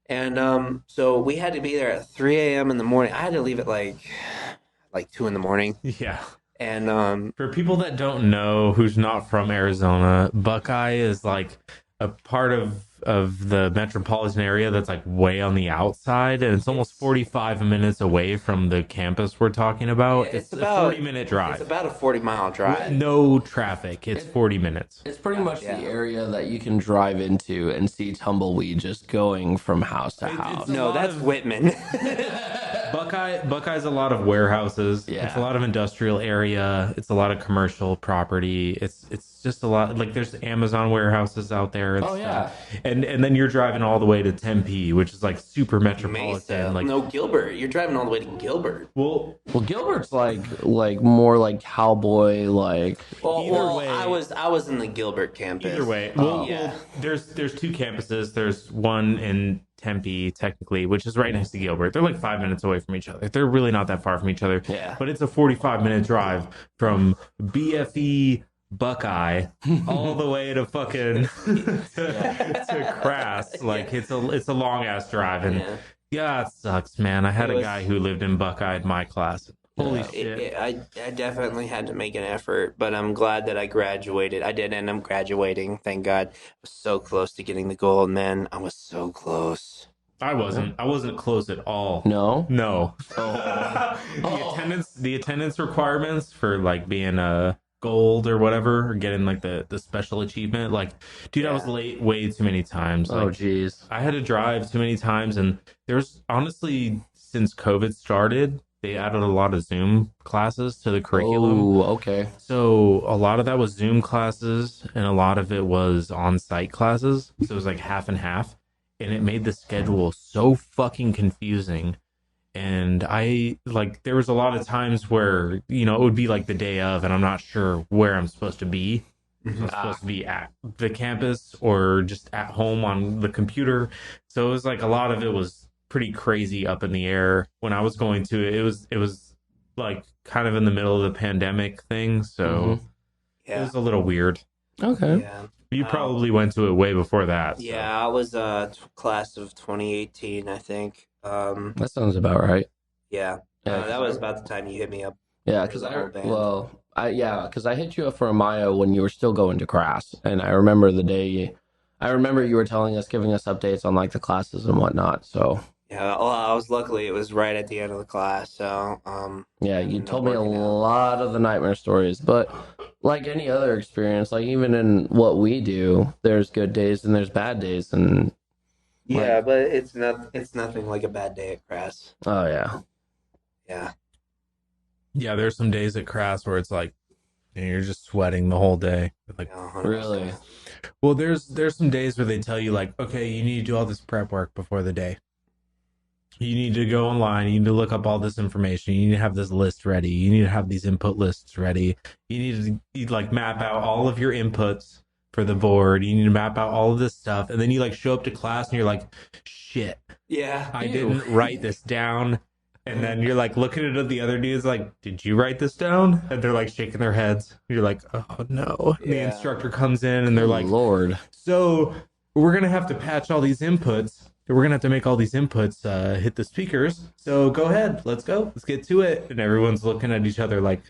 And so we had to be there at 3 a.m. in the morning. I had to leave at like 2 in the morning, Yeah. and For people that don't know, who's not from Arizona, Buckeye is like a part of the metropolitan area that's like way on the outside, and it's almost 45 minutes away from the campus we're talking about. it's It's a about 40-minute it's drive. about a 40-mile drive. No traffic. It's 40 minutes. It's pretty much Yeah. the area that you can drive into and see tumbleweed just going from house to It's house. a No, lot that's of- Whitman. Buckeye's a lot of warehouses. Yeah. It's a lot of industrial area. It's a lot of commercial property. It's just a lot, like there's Amazon warehouses out there and Oh, yeah. stuff. And then you're driving all the way to Tempe, which is like super metropolitan. Mesa. Like No, Gilbert. You're driving all the way to Gilbert. well, Well, Gilbert's like more like cowboy, like Well, way- I was in the Gilbert campus. either way. Yeah. Well, there's two campuses. There's one in Tempe, technically, which is right next to Gilbert. They're like 5 minutes away from each other. They're really not that far from each other. Yeah. But it's a 45-minute drive from BFE Buckeye all the way to fucking to Crass. Like it's a long ass drive, and Yeah. yeah, it sucks, man. I had It a was- guy who lived in Buckeye in my class. Holy shit. I definitely had to make an effort, but I'm glad that I graduated. I did end up graduating, thank God. I was so close to getting the gold, man. I was so close. I wasn't close at all. no. No. Oh. The attendance requirements for like being a gold or whatever, or getting like the special achievement, like dude, I was Yeah. late way too many times. Oh, Like jeez. I had to drive too many times, and there's honestly, since COVID started, they added a lot of Zoom classes to the curriculum. Oh, okay. So a lot of that was Zoom classes, and a lot of it was on-site classes. So it was like half and half, and it made the schedule so fucking confusing. And I like there was a lot of times where, you know, it would be like the day of, and I'm not sure where I'm supposed to be. So I was supposed to be at the campus or just at home on the computer. So it was like a lot of it was pretty crazy up in the air when I was going to it. It was like kind of in the middle of the pandemic thing, so it Yeah. was a little weird. Okay. Yeah. You probably went to it way before that. So. Yeah, I was class of 2018, I think. That sounds about right. Yeah. Yeah, That was about the time you hit me up. Yeah, for because the whole band. because I hit you up for AMAYA when you were still going to class, and I remember I remember you were telling us, giving us updates on like the classes and whatnot. So Yeah, well, I was luckily it was right at the end of the class, so yeah, I you ended up told me a working out. lot of the nightmare stories, but like any other experience, like even in what we do, there's good days and there's bad days, and Yeah, like, but it's nothing like a bad day at Crass. oh yeah, Yeah. Yeah, there's some days at Crass where it's like you're just sweating the whole day. Like, Yeah, 100%. really, well, there's some days where they tell you like, okay, you need to do all this prep work before the day. You need to go online. You need to look up all this information. You need to have this list ready. You need to have these input lists ready. You need to like map out all of your inputs for the board. You need to map out all of this stuff, and then you like show up to class and you're like, shit, Yeah. I didn't write this down. And then you're like looking at the other dudes like, did you write this down? And they're like shaking their heads. You're like, oh no. And the Yeah. instructor comes in and they're like, Lord, so we're gonna have to patch all these inputs. We're gonna have to make all these inputs hit the speakers. So go ahead, let's go, let's get to it. And everyone's looking at each other like,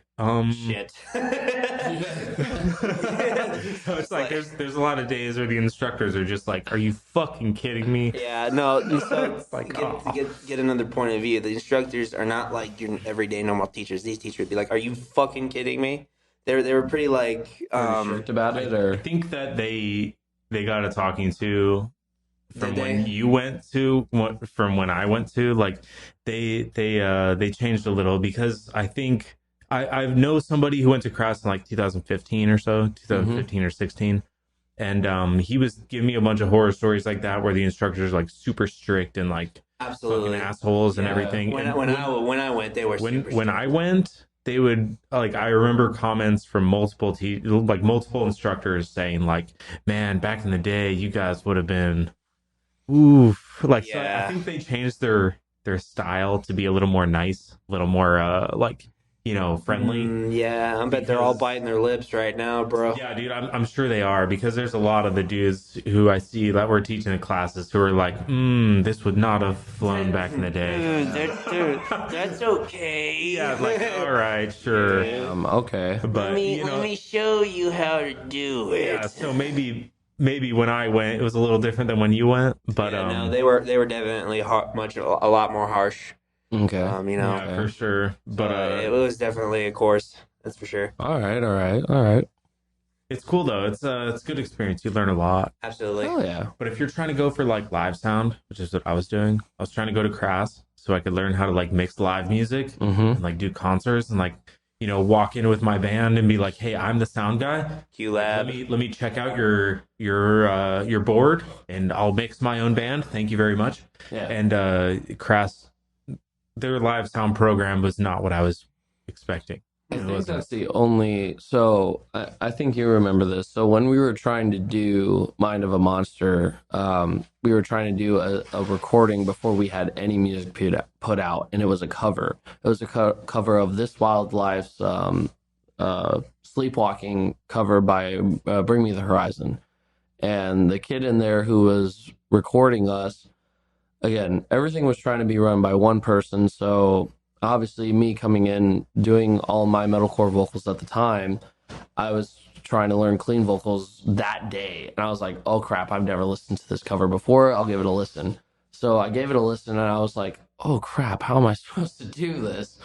Shit. So it's like there's a lot of days where the instructors are just like, are you fucking kidding me? Yeah, no. So It's like, to get another point of view, the instructors are not like your everyday normal teachers. These teachers would be like, "Are you fucking kidding me?" They were pretty like strict about it, I or think that they got a talking to from Did when they? you went to from when I went to, like they changed a little because I think I know somebody who went to Cross in like 2015 or so, 2015 or 16, and he was giving me a bunch of horror stories like that where the instructors are like super strict and like absolutely fucking assholes and Yeah. everything. When And when I went, they were super when strict. I went, they would like I remember comments from multiple instructors saying like, "Man, back in the day, you guys would have been oof." Like, so I Yeah. think they changed their style to be a little more nice, a little more like friendly. Yeah, I bet they're all Because- biting their lips right now, bro. Yeah, dude, I'm sure they are because there's a lot of the dudes who I see that were teaching in classes who are like, this would not have flown back in the day. Dude, that's okay. Yeah, like, all right, sure. okay. But let me show you how to do it. yeah, so maybe when I went, it was a little different than when you went. But Yeah, no, they were definitely a lot more harsh. Okay. yeah, for sure. But It was definitely a course, that's for sure. All right. it's cool though. It's a good experience. You learn a lot. Absolutely. Oh yeah. But if you're trying to go for like live sound, which is what I was doing, I was trying to go to Crass so I could learn how to like mix live music Mm-hmm. and like do concerts and like walk in with my band and be like, hey, I'm the sound guy. QLab. Let me check out your board and I'll mix my own band. Thank you very much. Yeah. And Crass, their live sound program was not what I was expecting. I It think wasn't. that's the only. So I think you remember this. So when we were trying to do Mind of a Monster, we were trying to do a recording before we had any music put out, and it was a cover. It was a cover of This Wildlife's Sleepwalking cover by Bring Me the Horizon, and the kid in there who was recording us. Again, everything was trying to be run by one person, so obviously me coming in doing all my metalcore vocals at the time, I was trying to learn clean vocals that day, and I was like, oh crap, I've never listened to this cover before, I'll give it a listen. So I gave it a listen and I was like, oh crap, how am I supposed to do this?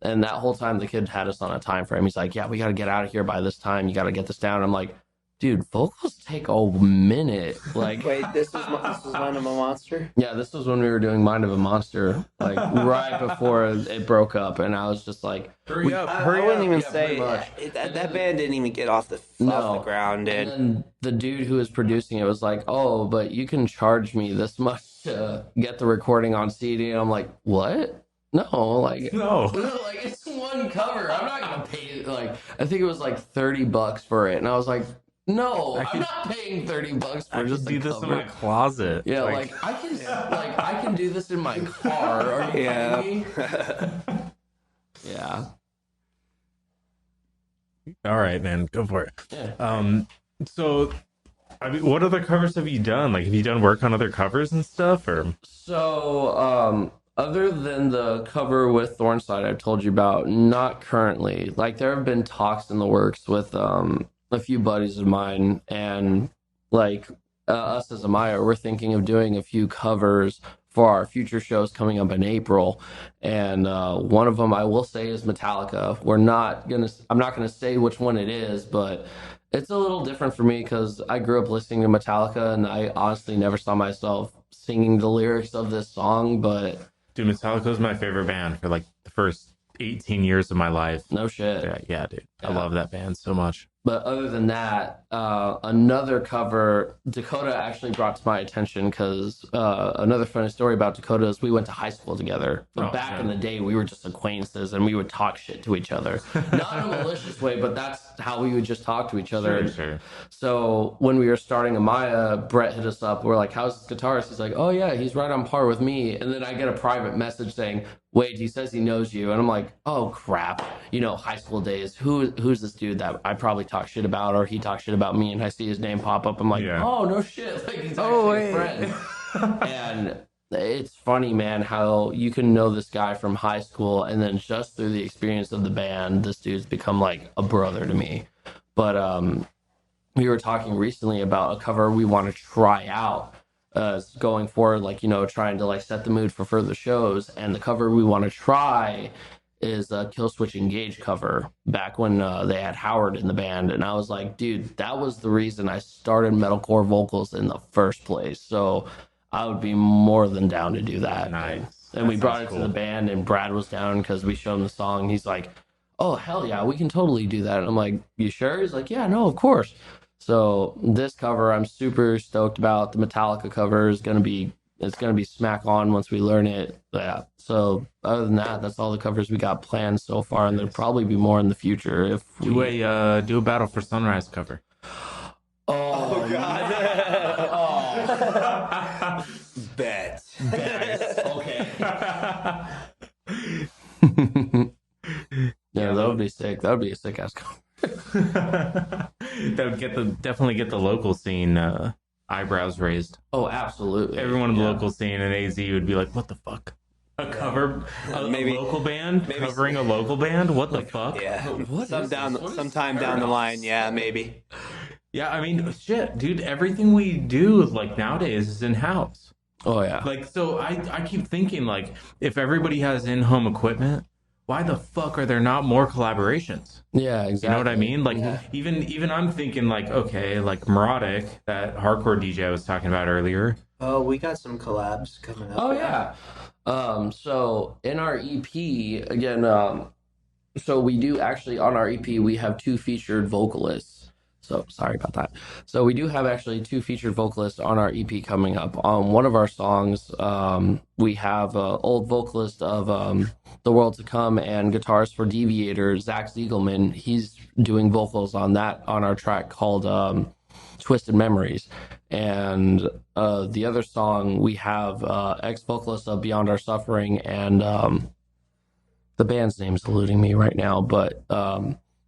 And that whole time the kid had us on a time frame. He's like, yeah, we got to get out of here by this time, you got to get this down. I'm like, dude, vocals take a minute. Like, Wait, this was Mind of a Monster? yeah, this was when we were doing Mind of a Monster, like right before it broke up, and I was just like, Hurry up, I hurry wouldn't up. even Yeah, say pretty much. that band didn't even get off the ground, and dude. then the dude who was producing it was like, oh, but you can charge me this much to get the recording on CD, and I'm like, what? No, like, No. like it's one cover. I'm not gonna pay like I think it was like $30 for it, and I was like, No, I I'm could- not paying $30 I for just just do a this in my cover. closet. Yeah, like I can do this in my car. Are you kidding me? Yeah. All right, man, go for it. Yeah. So I mean, what other covers have you done? Like, have you done work on other covers and stuff, or? So, other than the cover with Thornside I've told you about, not currently. Like, there have been talks in the works with a few buddies of mine, and like us as AMAYA, we're thinking of doing a few covers for our future shows coming up in April. And one of them I will say is Metallica. I'm not gonna say which one it is, but it's a little different for me because I grew up listening to Metallica, and I honestly never saw myself singing the lyrics of this song. But Dude, Metallica was my favorite band for like the first 18 years of my life. no shit. Yeah, dude. I Yeah. love that band so much. But other than that, another cover Dakota actually brought to my attention because another funny story about Dakota is we went to high school together. But Oh, back yeah. in the day, we were just acquaintances and we would talk shit to each other. Not in a malicious way, but that's how we would just talk to each other. Sure. So when we were starting AMAYA, Brett hit us up. We're like, "How's this guitarist?" He's like, "Oh yeah, he's right on par with me." And then I get a private message saying, "Wait, he says he knows you," and I'm like, "Oh crap!" You know, high school days. Who's this dude that I probably talk shit about, or he talks shit about me, and I see his name pop up. I'm like, Yeah. "Oh no shit!" Like he's actually a friend. And it's funny, man, how you can know this guy from high school, and then just through the experience of the band, this dude's become like a brother to me. But we were talking recently about a cover we want to try out going forward, like, you know, trying to like set the mood for further shows. And the cover we want to try is a Kill Switch Engage cover back when they had Howard in the band. And I was like, dude, that was the reason I started metalcore vocals in the first place. So I would be more than down to do that. Nice. And we That brought sounds it cool. to the band, and Brad was down because we showed him the song. He's like, "Oh hell yeah, we can totally do that." And I'm like, "You sure?" He's like, "Yeah, no, of course." So this cover I'm super stoked about. The Metallica cover is gonna be smack on once we learn it. Yeah. So other than that, that's all the covers we got planned so far, and there'll probably be more in the future if Do a Battle for Sunrise cover. Oh God. Oh. Bet. Okay. Yeah, that would be sick. That would be a sick ass cover. That would definitely get the local scene eyebrows raised. Oh, absolutely. Everyone in the Yeah. local scene in AZ would be like, "What the fuck? A cover, a Maybe- local band maybe- covering a local band? What the fuck?" Yeah. What is this? What is Sometime down the line, yeah, maybe. Yeah, I mean, shit, dude. Everything we do like nowadays is in house. Oh yeah. Like, so I keep thinking, like, if everybody has in-home equipment, why the fuck are there not more collaborations? Yeah, exactly. You know what I mean? Like, Yeah. even I'm thinking, like, okay, like Neurotic, that hardcore DJ I was talking about earlier. Oh, we got some collabs coming up. Oh yeah. So in our EP again, so we do actually on our EP we have two featured vocalists. So sorry about that. So we do have actually two featured vocalists on our EP coming up. On one of our songs, we have old vocalist of The World to Come and guitarist for Deviator, Zach Ziegelman. He's doing vocals on our track called Twisted Memories. And the other song we have ex-vocalist of Beyond Our Suffering, and the band's name's eluding me right now, but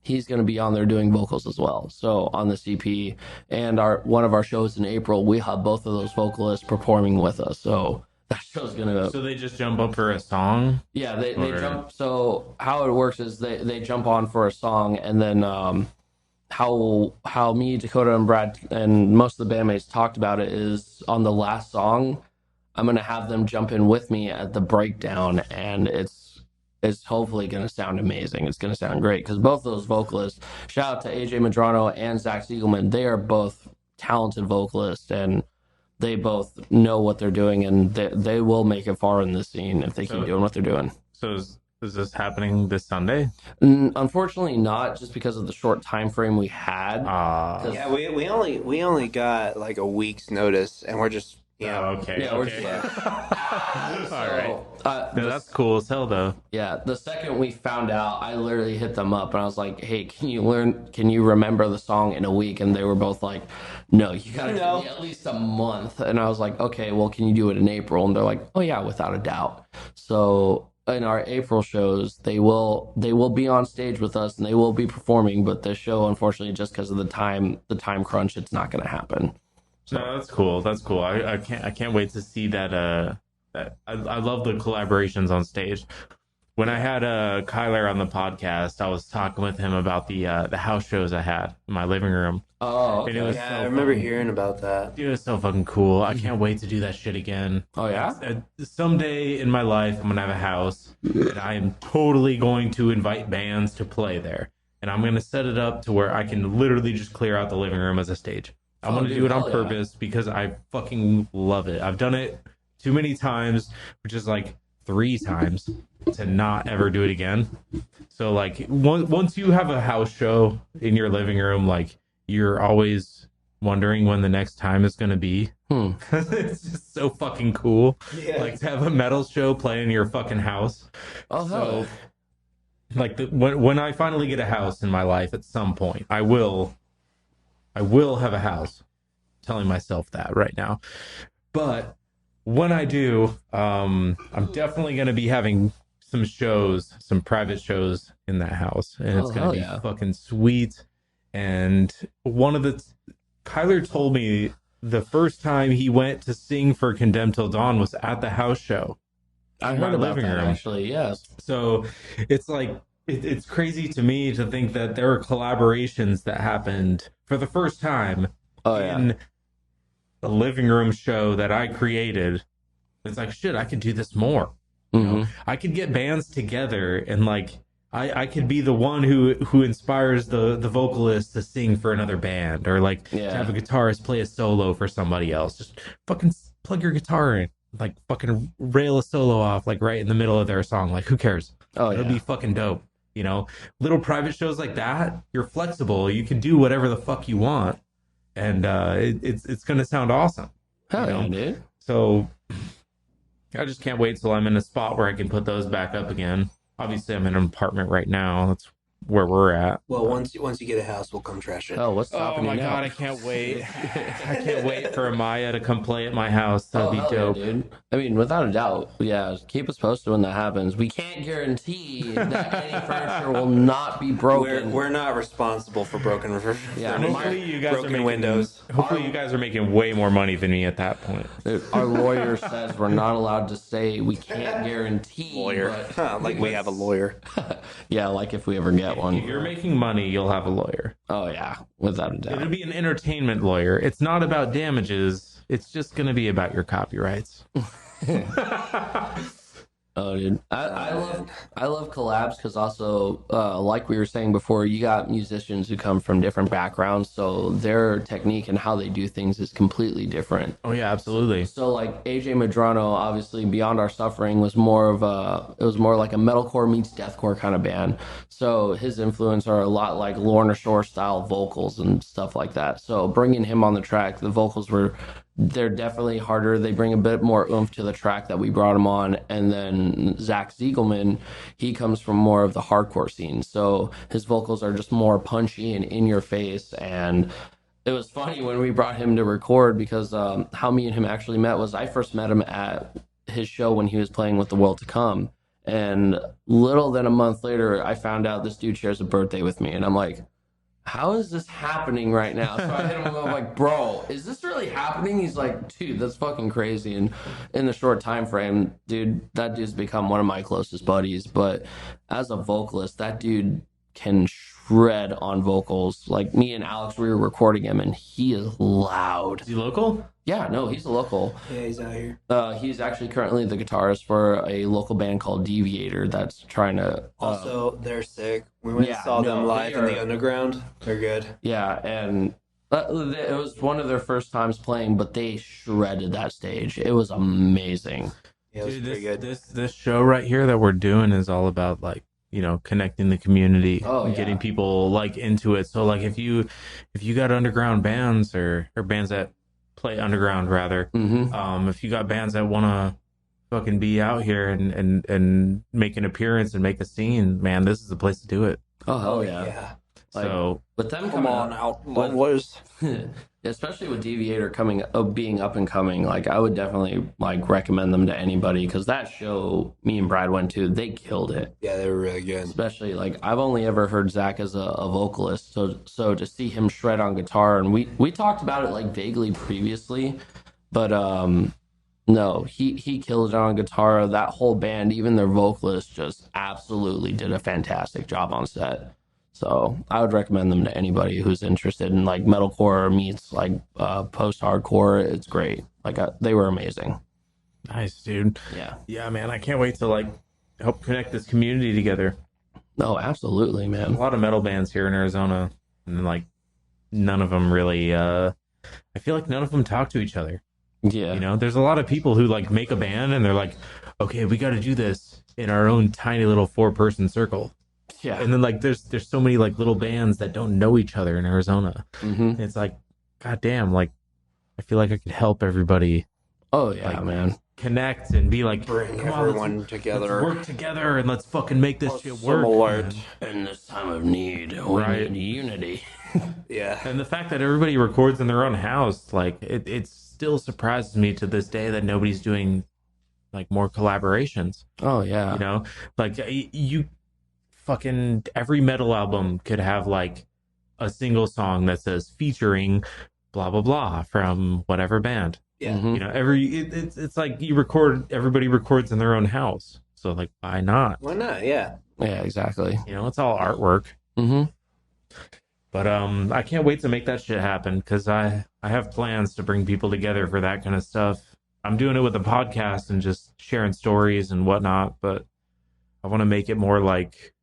he's going to be on there doing vocals as well. So on this EP and one of our shows in April, we have both of those vocalists performing with us. So that show's going to So they just jump up for a song. yeah, they Or- jump. So how it works is they jump on for a song, and then how me, Dakota, and Brad and most of the bandmates talked about it is on the last song, I'm gonna have them jump in with me at the breakdown, and it's hopefully gonna sound amazing. It's gonna sound great because both those vocalists, shout out to AJ Madrano and Zach Siegelman, they are both talented vocalists, and they both know what they're doing, and they will make it far in this scene if they keep doing what they're doing. So is this happening this Sunday? Unfortunately not, just because of the short time frame we had. Yeah, we only got like a week's notice, and we're just Yeah. okay. Yeah, we're okay. just All right. the That's cool as hell, though. Yeah, the second we found out, I literally hit them up and I was like, "Hey, can you remember the song in a week?" And they were both like, "No, you gotta give me at least a month." And I was like, "Okay, well, can you do it in April?" And they're like, "Oh yeah, without a doubt." So in our April shows, they will be on stage with us and they will be performing, but this show, unfortunately, just because of the time crunch, it's not gonna happen. So No, that's cool. That's cool. I can't wait to see that. I love the collaborations on stage. When I had Kyler on the podcast, I was talking with him about the house shows I had in my living room, oh, and it okay. was Yeah, so I remember fucking, hearing about that. dude, it was so fucking cool. I can't wait to do that shit again. Oh yeah? Someday in my life, I'm gonna have a house, and I am totally going to invite bands to play there, and I'm gonna set it up to where I can literally just clear out the living room as a stage. I Oh, want to dude, do it on hell yeah. purpose because I fucking love it. I've done it too many times, which is like 3 times, to not ever do it again. So like once you have a house show in your living room, like you're always wondering when the next time is going to be. It's just so fucking cool. Yeah. Like to have a metal show play in your fucking house. Oh hell. So like when I finally get a house in my life at some point, I will have a house. I'm telling myself that right now. But when I do, I'm definitely going to be having some shows, some private shows in that house, and it's Oh, going hell to be yeah. fucking sweet. And Kyler told me the first time he went to sing for Condemned Till Dawn was at the house show. I in my heard about living that room. actually, yes. So it's like it's crazy to me to think that there were collaborations that happened for the first time Oh yeah. in the living room show that I created. It's like shit, I could do this more. You know, I could get bands together and like I could be the one who inspires the vocalist to sing for another band, or like to have a guitarist play a solo for somebody else. Just fucking plug your guitar in, like fucking rail a solo off like right in the middle of their song. Like who cares? Oh It'll yeah. be fucking dope. You know, little private shows like that, you're flexible. You can do whatever the fuck you want, and it's gonna sound awesome. Hell you know? yeah, dude. So I just can't wait till I'm in a spot where I can put those back up again. Obviously, I'm in an apartment right now. That's where we're at. Well, once you get a house, we'll come trash it. Oh, what's Oh stopping my you now? god, I can't wait. I can't wait for AMAYA to come play at my house. That'd be hell yeah, dope. dude. I mean, without a doubt, yeah. Keep us posted when that happens. We can't guarantee that any furniture will not be broken. We're not responsible for broken Yeah, Hopefully you guys are broken making, windows. Hopefully you guys are making way more money than me at that point. Dude, our lawyer says we're not allowed to say we can't guarantee. Lawyer. But, Like we have a lawyer. yeah, like if we ever get one. If you're making money, you'll have a lawyer. Oh yeah, without a It'll doubt. be an entertainment lawyer. It's not about damages. It's just going to be about your copyrights. Oh, dude, I love collabs because also, like we were saying before, you got musicians who come from different backgrounds, so their technique and how they do things is completely different. Oh yeah, absolutely. So like AJ Madrano, obviously Beyond Our Suffering was more like a metalcore meets deathcore kind of band. So his influence are a lot like Lorna Shore style vocals and stuff like that. So bringing him on the track, the vocals they're definitely harder. They bring a bit more oomph to the track that we brought him on. And then Zach Ziegelman, he comes from more of the hardcore scene. So his vocals are just more punchy and in your face. And it was funny when we brought him to record because how me and him actually met was I first met him at his show when he was playing with The World to Come. And little than a month later, I found out this dude shares a birthday with me. And I'm like, how is this happening right now? So I hit him up, I'm like, bro, is this really happening? He's like, dude, that's fucking crazy. And in the short time frame, dude, that dude's become one of my closest buddies. But as a vocalist, that dude can shred on vocals. Like me and Alex, we were recording him, and he is loud. Is he local? Yeah, no, he's a local. Yeah, he's out here. He's actually currently the guitarist for a local band called Deviator that's trying to. Also, they're sick. We went yeah, and saw them no, live they in the are- underground. They're good. Yeah, and it was one of their first times playing, but they shredded that stage. It was amazing. Yeah, it was Dude, pretty good. this show right here that we're doing is all about like, you know, connecting the community and yeah. getting people like into it. So like if you got underground bands or bands that play underground rather. Mm-hmm. If you got bands that want to fucking be out here and make an appearance and make a scene, man, this is the place to do it. Oh hell yeah! Like, So with them Come coming on up, out. What is? especially with Deviator coming, being up and coming, like I would definitely like recommend them to anybody because that show me and Brad went to, they killed it. Yeah, they were really good. Especially like I've only ever heard Zach as a vocalist, so to see him shred on guitar, and we talked about it like vaguely previously, but no, he killed it on guitar. That whole band, even their vocalist, just absolutely did a fantastic job on set. So I would recommend them to anybody who's interested in like metalcore meets like post-hardcore. It's great. Like they were amazing. nice, dude. Yeah. Yeah, man, I can't wait to like help connect this community together. No, absolutely, A man. lot of metal bands here in Arizona, and like none of them really. I feel like none of them talk to each other. Yeah. You know, there's a lot of people who like make a band and they're like, okay, we got to do this in our own tiny little 4-person circle. Yeah. And then like there's so many like little bands that don't know each other in Arizona. Mm-hmm. It's like, god damn, like I feel like I could help everybody Oh yeah, like, man. connect and be like, Bring come on, everyone let's together. work together and let's fucking make this shit work. Similar. man. In this time of need, we Right. need unity. Yeah. And the fact that everybody records in their own house, like it still surprises me to this day that nobody's doing like more collaborations. Oh yeah. You know, like you fucking every metal album could have like a single song that says featuring blah blah blah from whatever band. Yeah. Mhm. You know, it's like everybody records in their own house. So like, why not? Why not? Yeah. Yeah, exactly. You know, it's all artwork. Mm-hmm. But I can't wait to make that shit happen because I have plans to bring people together for that kind of stuff. I'm doing it with a podcast and just sharing stories and whatnot, but I want to make it more like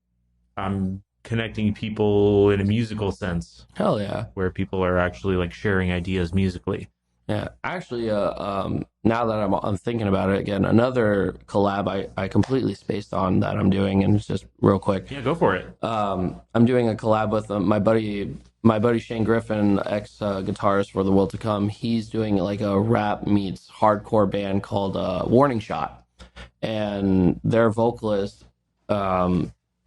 I'm connecting people in a musical sense Hell yeah. where people are actually like sharing ideas musically. Yeah. Actually, now that I'm thinking about it again, another collab I completely spaced on that I'm doing, and it's just real quick. Yeah, go for it. I'm doing a collab with my buddy Shane Griffin, ex guitarist for The Will to Come. He's doing like a rap meets hardcore band called Warning Shot, and their vocalist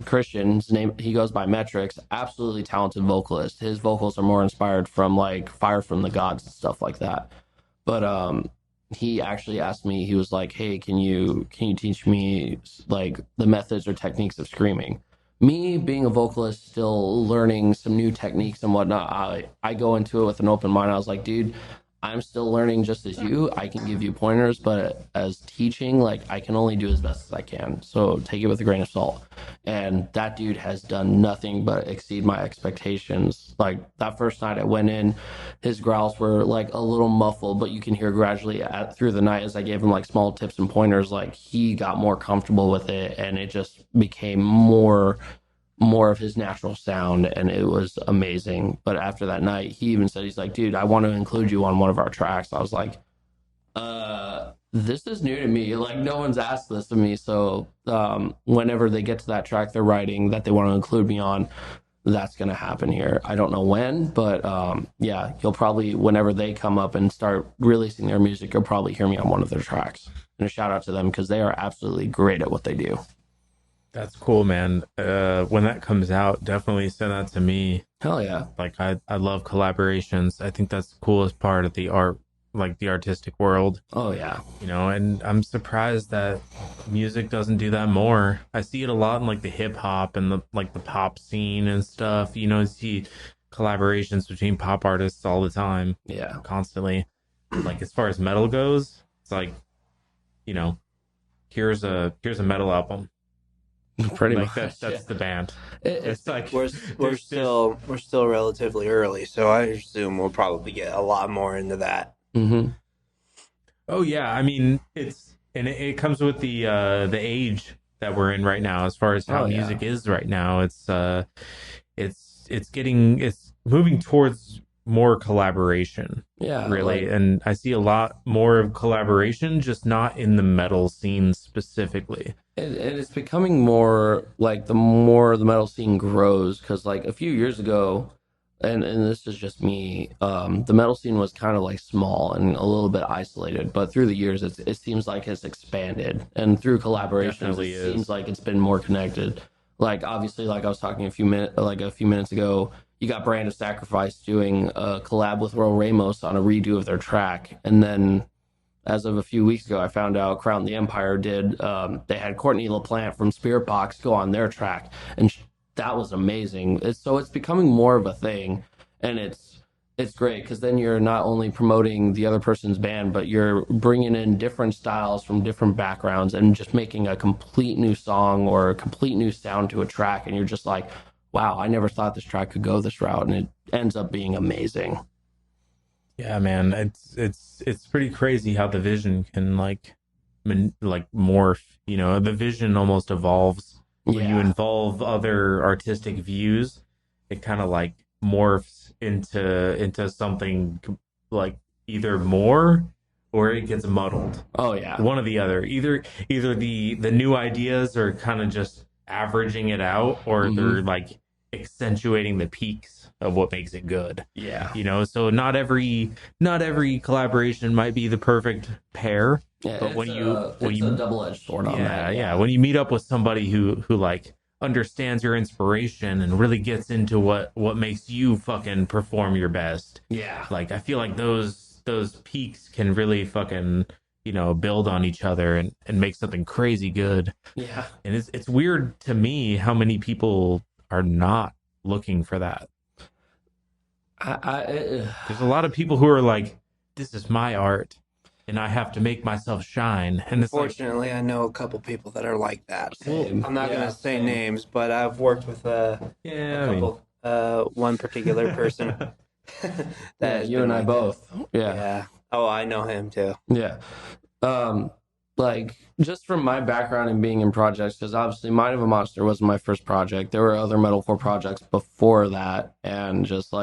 Christian, his name, he goes by Metrics, absolutely talented vocalist. His vocals are more inspired from like Fire from the Gods and stuff like that. But he actually asked me, he was like, "Hey, can you teach me like the methods or techniques of screaming?" Me being a vocalist, still learning some new techniques and whatnot, I go into it with an open mind. I was like, dude, I'm still learning just as you. I can give you pointers, but as teaching, like I can only do as best as I can. So take it with a grain of salt. And that dude has done nothing but exceed my expectations. Like that first night I went in, his growls were like a little muffled, but you can hear gradually through the night as I gave him like small tips and pointers, like he got more comfortable with it, and it just became more of his natural sound, and it was amazing. But after that night, he even said, he's like, dude, I want to include you on one of our tracks. I was like, this is new to me, like no one's asked this of me. So whenever they get to that track they're writing that they want to include me on, that's going to happen here. I don't know when, but yeah, you'll probably, whenever they come up and start releasing their music, you'll probably hear me on one of their tracks. And a shout out to them because they are absolutely great at what they do. That's cool, man. When that comes out, definitely send that to me. Hell yeah. Like I love collaborations. I think that's the coolest part of the art, like the artistic world, Oh yeah. you know, and I'm surprised that music doesn't do that more. I see it a lot in like the hip hop and the like the pop scene and stuff. You know, you see collaborations between pop artists all the time, Yeah. constantly. Like as far as metal goes, it's like, you know, here's a metal album. Pretty Like much. that's the band. It's It's like We're there's- still relatively early, so I assume we'll probably get a lot more into that. mm-hmm. Oh yeah, I mean it comes with the age that we're in right now as far as how Oh, yeah. music is right now. It's moving towards more collaboration, Yeah. really. like- And I see a lot more of collaboration, just not in the metal scene specifically. and it's becoming more like the more the metal scene grows, because like a few years ago, and this is just me. The metal scene was kind of like small and a little bit isolated, but through the years, it seems like it's expanded, and through collaborations, it Definitely seems is. like it's been more connected. Like obviously, like I was talking a few minutes ago, you got Brand of Sacrifice doing a collab with Royal Ramos on a redo of their track, and then as of a few weeks ago, I found out Crown the Empire did. They had Courtney LaPlante from Spirit Box go on their track, and that was amazing. So it's becoming more of a thing, and it's great because then you're not only promoting the other person's band, but you're bringing in different styles from different backgrounds and just making a complete new song or a complete new sound to a track, and you're just like, wow, I never thought this track could go this route, and it ends up being amazing. Yeah, man, it's pretty crazy how the vision can like morph. You know, the vision almost evolves when you Yeah. involve other artistic views. It kind of like morphs into something like either more or it gets muddled. Oh yeah. One or the other. Either the new ideas are kind of just averaging it out, or Hmm. they're like accentuating the peaks of what makes it good. Yeah. You know, so not every collaboration might be the perfect pair, Yeah, but when you when it's a you double-edged sword on yeah, that. yeah, Yeah. when you meet up with somebody who like understands your inspiration and really gets into what makes you fucking perform your best, Yeah. like I feel like those peaks can really fucking build on each other and make something crazy good. Yeah. And it's weird to me how many people are not looking for that. There's a lot of people who are like, this is my art and I have to make myself shine. And it's like, Unfortunately, I know a couple people that are like that. well, Same. I'm not Yeah. gonna say Same. names, but I've worked with a yeah, I mean, couple, one particular person that Yeah. has You been and I like that. both. Yeah. Yeah. Oh, I know him too. Yeah. Um, like just from my background in being in projects, because obviously Mind of a Monster was my first project. There were other metalcore projects before that, and just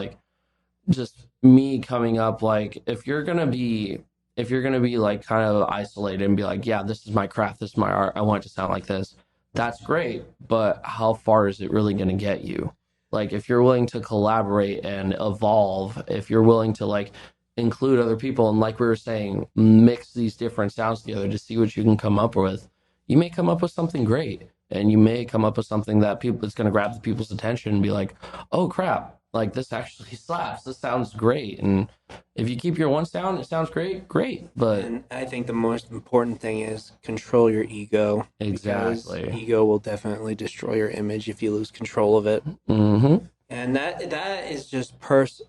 me coming up like if you're gonna be like kind of isolated and be like, yeah, this is my craft, this is my art, I want it to sound like this. That's great, but how far is it really gonna get you? Like if you're willing to collaborate and evolve, if you're willing to like include other people and like we were saying, mix these different sounds together to see what you can come up with, you may come up with something great. And you may come up with something that people it's gonna grab the people's attention and be like, oh crap, like this actually slaps. This sounds great. And if you keep your one sound, it sounds great, great. But And I think the most important thing is control your ego, because exactly. ego will definitely destroy your image if you lose control of it. Mm-hmm. And that is just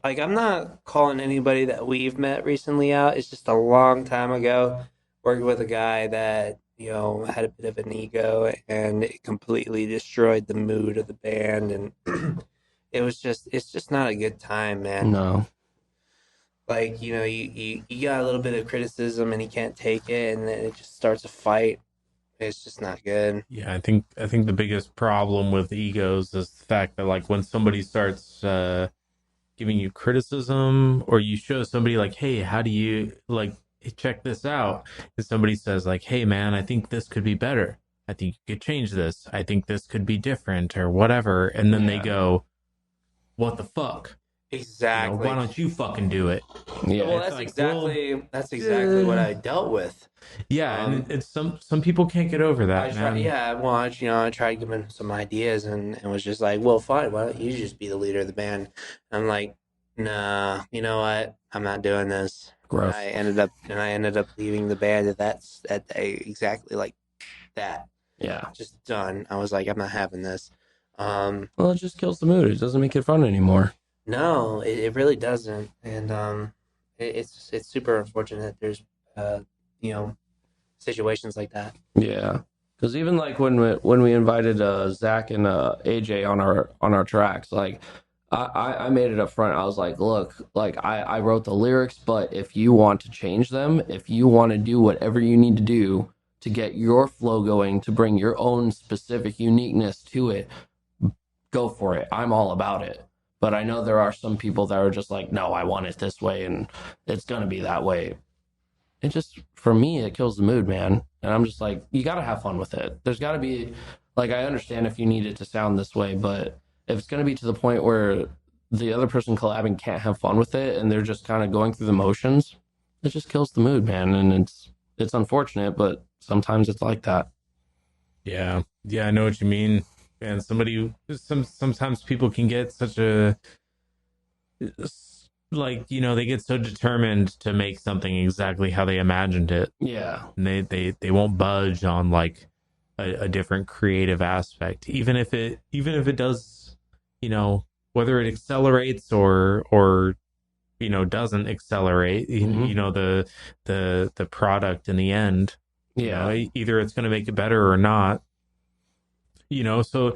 like I'm not calling anybody that we've met recently out. It's just a long time ago working with a guy that, had a bit of an ego and it completely destroyed the mood of the band, and it's just not a good time, man. No. Like, you got a little bit of criticism and he can't take it, and then it just starts a fight. It's just not good. yeah, I think the biggest problem with egos is the fact that like when somebody starts giving you criticism or you show somebody like, hey, how do you like check this out? And somebody says like, hey man, I think this could be better. I think you could change this. I think this could be different or whatever. And then they Yeah. go, what the fuck? Exactly. Why don't you fucking do it? Yeah. Well, It's that's like, exactly what I dealt with. yeah, and it's some people can't get over I that, tried, man. yeah, well, I tried giving some ideas, and was just like, well, fine, why don't you just be the leader of the band? I'm like, nah, you know what? I'm not doing this. And Gross. I ended up leaving the band at exactly like that. Yeah. Just done. I was like, I'm not having this. Well, it just kills the mood. It doesn't make it fun anymore. No, it really doesn't, and it's super unfortunate. There's you know situations like that. Yeah. Because even like when we invited Zach and AJ on our tracks, like I made it up front. I was like, look, like I wrote the lyrics, but if you want to change them, if you want to do whatever you need to do to get your flow going, to bring your own specific uniqueness to it, go for it. I'm all about it. But I know there are some people that are just like, no, I want it this way and it's gonna be that way. It just for me it kills the mood, man. And I'm just like, you gotta have fun with it. There's gotta be like I understand if you need it to sound this way, but if it's gonna be to the point where the other person collabing can't have fun with it and they're just kind of going through the motions, it just kills the mood, man. And it's unfortunate, but sometimes it's like that. Yeah, yeah, I know what you mean. And sometimes people can get such a like they get so determined to make something exactly how they imagined it, Yeah. and they won't budge on like a different creative aspect, even if it does, whether it accelerates or doesn't accelerate, Mhm. the product in the end, Yeah. either it's going to make it better or not. So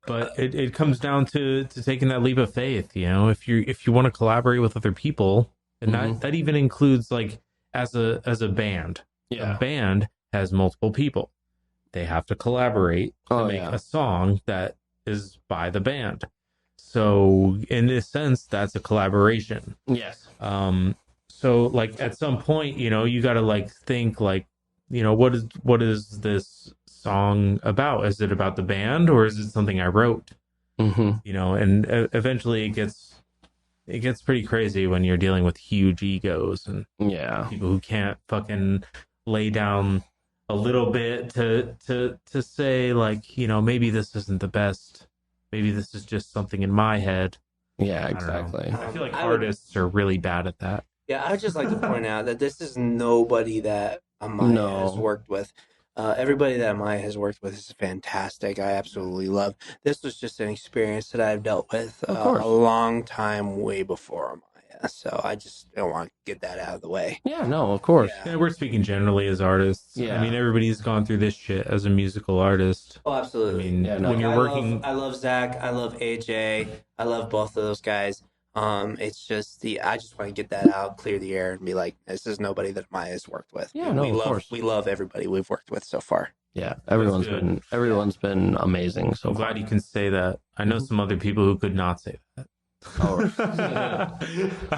but it comes down to taking that leap of faith. If you want to collaborate with other people, and that even includes like as a band. A Yeah. band has multiple people. They have to collaborate to Oh, make yeah. a song that is by the band. So in this sense, that's a collaboration. Yes. So like at some point, you got to like think like, what is this song about? Is it about the band, or is it something I wrote? Mm-hmm. And eventually it gets pretty crazy when you're dealing with huge egos and Yeah. people who can't fucking lay down a little bit to say like, maybe this isn't the best. Maybe this is just something in my head. Yeah, I don't know. exactly. I feel like I would- artists are really bad at that. Yeah, I'd just like to point out that this is nobody that Amaya No. has worked with. Everybody that Amaya has worked with is fantastic. I absolutely love. This was just an experience that I've dealt with Of course. a long time, way before Amaya. So I just don't want to get that out of the way. Yeah, no, of course. Yeah. Yeah, we're speaking generally as artists. Yeah. I mean, everybody's gone through this shit as a musical artist. Oh, absolutely. I mean, Yeah, no. when you're working, I love Zach. I love AJ. I love both of those guys. It's just I just want to get that out, clear the air, and be like, this is nobody that Maya has worked with. Yeah, no, of course. We love everybody we've worked with so far. Yeah, everyone's good. been amazing so I'm far. glad you can say that. I know some other people who could not say that. Oh, I,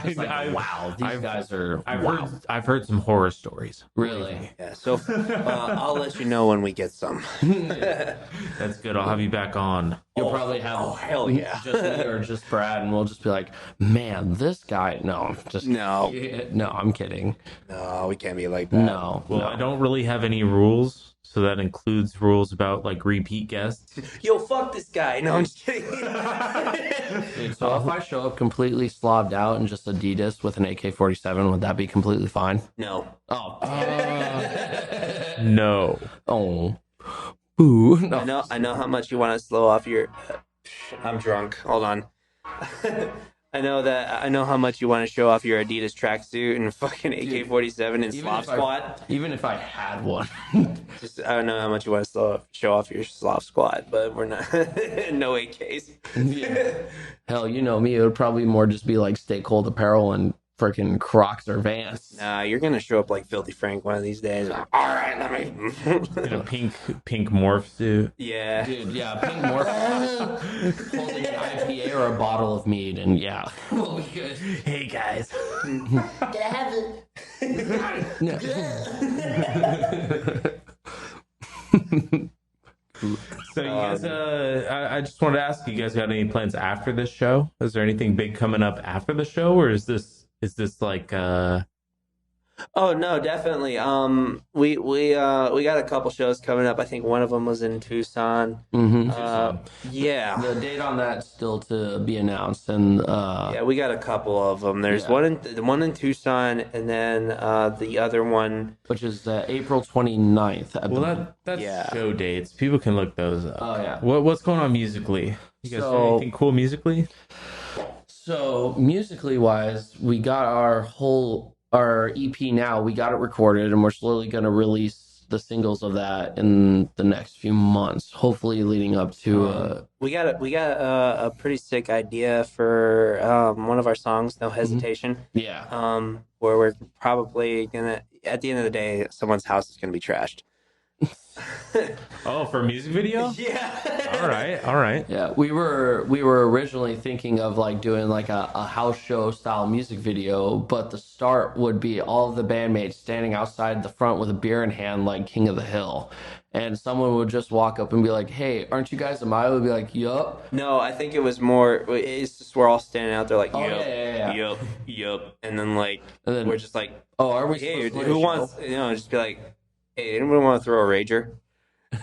it's like, I've- wow, these I've- guys are I've wow. heard I've heard some horror stories. Really? Yeah. So I'll let you know when we get some. That's good. I'll have you back on. You'll probably have Oh, hell yeah. just me or just Brad, and we'll just be like, man, this guy. No, just No. no. I'm kidding. No, we can't be like that. No, Well, no. I don't really have any rules, so that includes rules about like repeat guests. Yo, fuck this guy. No, I'm just kidding. Dude, so if I show up completely slobbed out and just Adidas with an AK-47, would that be completely fine? No. Oh, No. oh, boo. No. I know how much you want to slow off your. I'm drunk. Hold on. I know how much you want to show off your Adidas tracksuit and fucking AK-47 and Slav squad. Even if I had one. Just I don't know how much you want to show off your Slav squad, but we're not. No AKs. Yeah. Hell, you know me. It would probably more just be like Stay Cold apparel and freaking Crocs or Vans. Nah, you're gonna show up like Filthy Frank one of these days. All right, let me. In a pink morph suit. Yeah. Dude, yeah, pink morph holding an IPA or a bottle of mead, and yeah, we'll be good. Hey guys. Can I have it? So you guys, I just wanted to ask, you guys got any plans after this show? Is there anything big coming up after the show, or is this like Oh no, definitely. We got a couple shows coming up. I think one of them was in Tucson. Mm-hmm. Yeah. The date on that still to be announced, and Yeah, we got a couple of them. There's Yeah. one in Tucson, and then the other one. which is April 29th. I well believe. that's Yeah. show dates. People can look those up. Oh yeah. What's going on musically? You guys do So- anything cool musically? So musically wise, we got our EP now. We got it recorded, and we're slowly going to release the singles of that in the next few months. Hopefully, leading up to We got a pretty sick idea for one of our songs, No Hesitation. yeah. Where we're probably gonna, at the end of the day, someone's house is gonna be trashed. Oh, for a music video? Yeah. All right. Yeah, we were originally thinking of like doing like a house show style music video, but the start would be all of the bandmates standing outside the front with a beer in hand, like King of the Hill, and someone would just walk up and be like, "Hey, aren't you guys AMAYA?" We'd be like, "Yup." No, I think it was more. It's just we're all standing out there like, Oh yup, yeah. yup, yup, and then like And then we're just like, oh, are we hey, supposed to play who a wants? show? Just be like, hey, anyone want to throw a rager?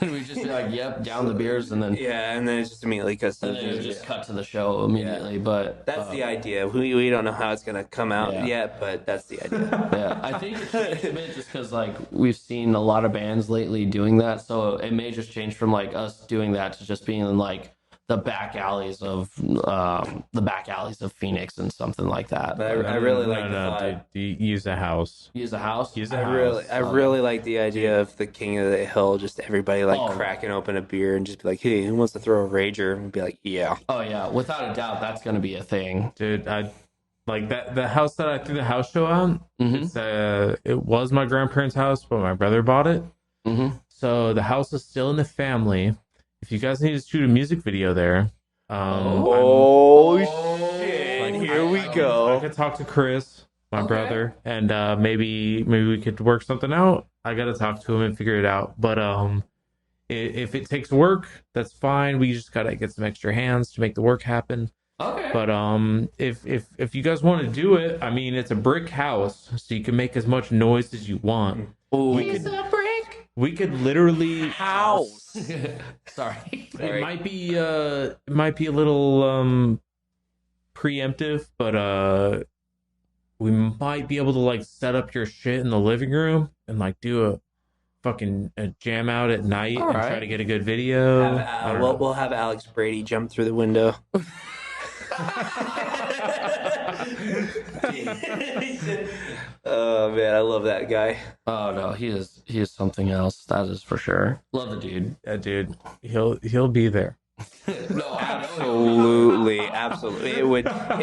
And we just be like, "Yep," down the beers, and then Yeah, and then it just immediately cuts to and the then it would music just video. cut to the show immediately. But That's the idea. We don't know how it's gonna come out Yeah. yet, but that's the idea. yeah, I think it's changed a bit just because like we've seen a lot of bands lately doing that, so it may just change from like us doing that to just being in like the back alleys of Phoenix and something like that. But I really like the no, vibe. dude, use a house. Use a house. Use a I house. really like the idea of the King of the Hill, just everybody like Oh. cracking open a beer and just be like, hey, who wants to throw a rager? And be like, yeah. Oh yeah, without a doubt, that's gonna be a thing. Dude, I like that the house that I threw the house show on. Mhm. It was my grandparents' house, but my brother bought it. Mhm. So the house is still in the family. If you guys need to shoot a music video there, Oh, Oh, shit! like, Here we I go. could talk to Chris, my Okay. brother, and maybe we could work something out. I gotta talk to him and figure it out. But if it takes work, that's fine. We just gotta get some extra hands to make the work happen. Okay. But if you guys want to do it, I mean, it's a brick house, so you can make as much noise as you want. We could literally House. Sorry. It might be a little preemptive, but we might be able to like set up your shit in the living room and like do a fucking jam out at night All and right. try to get a good video. I don't know. We'll have Alex Brady jump through the window. Oh man, I love that guy. Oh no, he is something else. That is for sure. Love the dude. Yeah, dude, he'll be there. No, Absolutely, absolutely. It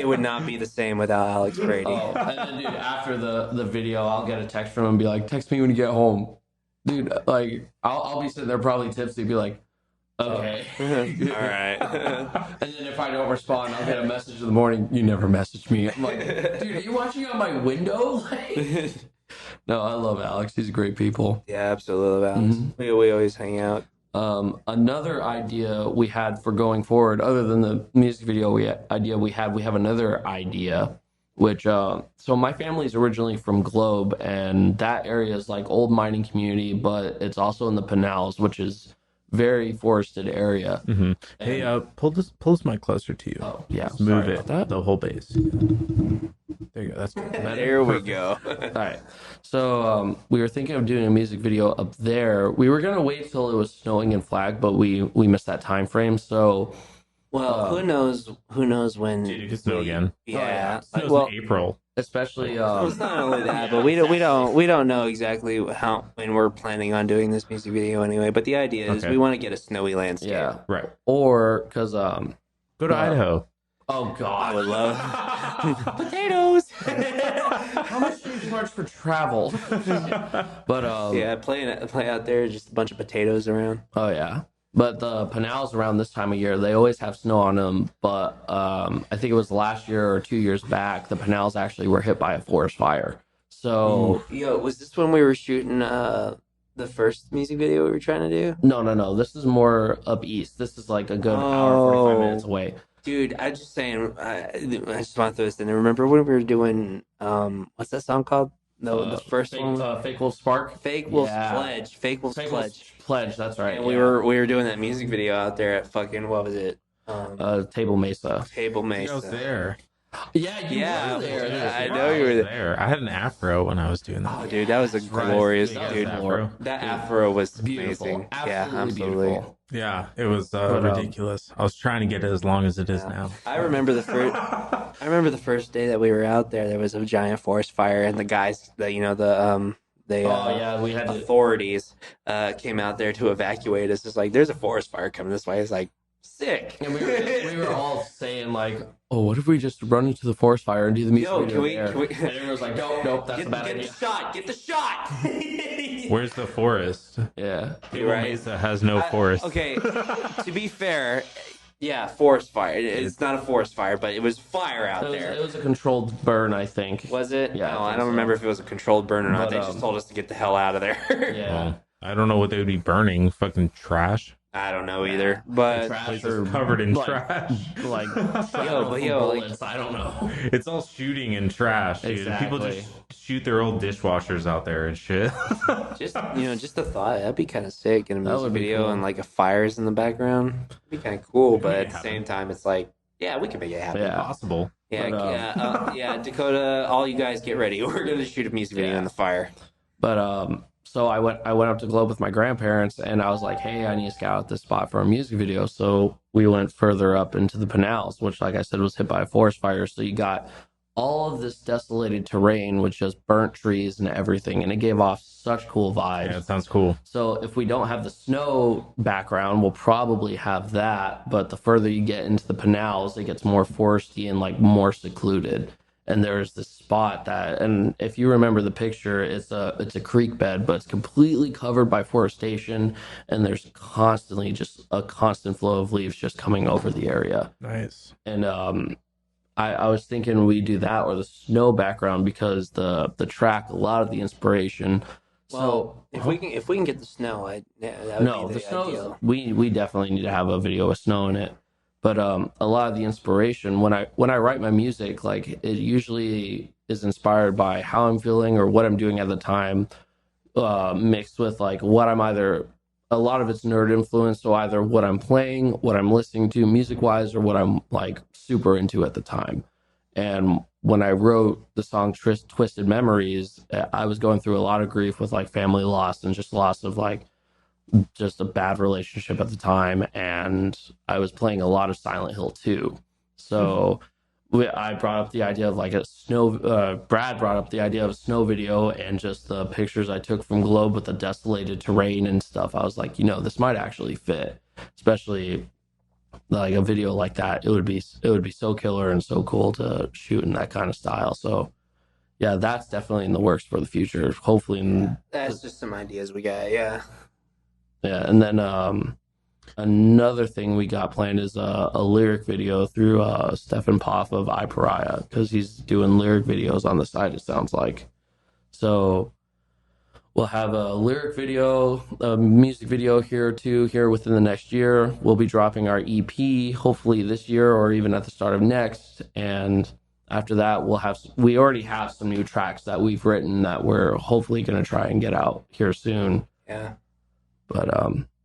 would not be the same without Alex Brady. Oh, and then dude, after the video, I'll get a text from him and be like, "Text me when you get home." Dude, like I'll be sitting there probably tipsy, be like, "Okay." All right. And then if I don't respond, I'll get a message in the morning. You never messaged me. I'm like, dude, are you watching out my window? Like, no, I love Alex. He's great people. Yeah, absolutely, Alex. We always hang out. Another idea we had for going forward, other than the music video we have another idea, which so my family's originally from Globe, and that area is like old mining community, but it's also in the Pinals, which is very forested area. Mm-hmm. Hey, pull this mic closer to you. Oh yeah, Just move sorry it, about that. the whole base. There you go. That's good. There we go. All right. So we were thinking of doing a music video up there. We were gonna wait till it was snowing in Flag, but we missed that time frame. So Well, who knows? Who knows when? Dude, it could snow again. Yeah. It snows Well, in April. especially well, it's not only that, but we don't know exactly how when we're planning on doing this music video anyway. But the idea is Okay. we want to get a snowy landscape. yeah, Right. or because Go to Idaho. oh I god, would love. Potatoes. how much do you charge for travel? But Yeah, play out there, just a bunch of potatoes around. oh yeah. But the Pinals around this time of year, they always have snow on them. But I think it was last year or 2 years back, the Pinals actually were hit by a forest fire. So Yo, was this when we were shooting the first music video we were trying to do? no. This is more up east. This is like a good hour, 45 minutes away. Dude, I just saying, I just want to throw this in there. Remember when we were doing what's that song called? No, the first one. Fake Wolf Spark. Fake Wolf's Yeah. Pledge. Fake Wolf's Fake Pledge. Wolf's Pledge. That's right. And yeah. we were doing that music video out there at fucking what was it? Table Mesa. Table I was Mesa. there. Yeah, you Yeah, were there. yeah, I That's know right. you were there. I had an afro when I was doing that. Oh, dude, that was a glorious Right. dude. Afro. That afro was Beautiful. amazing. Absolutely Yeah, absolutely. beautiful. Yeah, it was But, ridiculous. I was trying to get it as long as it is Yeah. now. I remember the first. I remember the first day that we were out there. There was a giant forest fire, and the guys, the Oh yeah, we had to. authorities came out there to evacuate us. It's like there's a forest fire coming this way. It's like Sick. And we were all saying like, oh, what if we just run into the forest fire and do the music video there? Can we? And everyone was like, nope, that's a bad idea. Get the shot. Where's the forest? Yeah. Table right. Mesa has no forest. Okay, to be fair, yeah, forest fire. It's not a forest fire, but it was fire out there. It was a controlled burn, I think. Was it? Yeah, No, I I think don't so. remember if it was a controlled burn or not. But, They just told us to get the hell out of there. Yeah. Well, I don't know what they would be burning. Fucking trash. I don't know either, but Trash It's covered in like, trash. like bullets. I don't know. It's all shooting and trash, dude. Exactly. People just shoot their old dishwashers out there and shit. just the thought that'd be kind of sick in a That music would be video cool. and like a fire's in the background. It'd be kind of cool, but make at it the happen. same time, it's like, yeah, we can make it happen. Yeah. Possible. Yeah, But, yeah, Dakota, all you guys get ready. We're gonna shoot a music video Yeah. in the fire. But so I went up to Globe with my grandparents, and I was like, hey, I need to scout out this spot for a music video. So we went further up into the Pinals, which, like I said, was hit by a forest fire. So you got all of this desolated terrain with just burnt trees and everything, and it gave off such cool vibes. Yeah, it sounds cool. So if we don't have the snow background, we'll probably have that. But the further you get into the Pinals, it gets more foresty and like more secluded. And there's this spot that, and if you remember the picture, it's a creek bed, but it's completely covered by forestation, and there's constantly just a constant flow of leaves just coming over the area. Nice. And I was thinking we do that or the snow background because the track, a lot of the inspiration. Well, if we can get the snow, that would No, be the the snow. ideal. We definitely need to have a video with snow in it. But a lot of the inspiration when I write my music, like it usually is inspired by how I'm feeling or what I'm doing at the time, mixed with like what I'm either. A lot of it's nerd influenced, so either what I'm playing, what I'm listening to music wise, or what I'm like super into at the time. And when I wrote the song Twisted Memories, I was going through a lot of grief with like family loss and just loss of like just a bad relationship at the time, and I was playing a lot of Silent Hill 2. So I brought up the idea of like a snow. Brad brought up the idea of a snow video, and just the pictures I took from Globe with the desolated terrain and stuff. I was like, this might actually fit, especially like a video like that. It would be so killer and so cool to shoot in that kind of style. So yeah, that's definitely in the works for the future. Hopefully, That's just some ideas we got. Yeah. Yeah, and then another thing we got planned is a lyric video through Stefan Poff of iPariah, because he's doing lyric videos on the side, it sounds like. So we'll have a lyric video, a music video here within the next year. We'll be dropping our EP hopefully this year or even at the start of next. And after that, we already have some new tracks that we've written that we're hopefully going to try and get out here soon. Yeah. But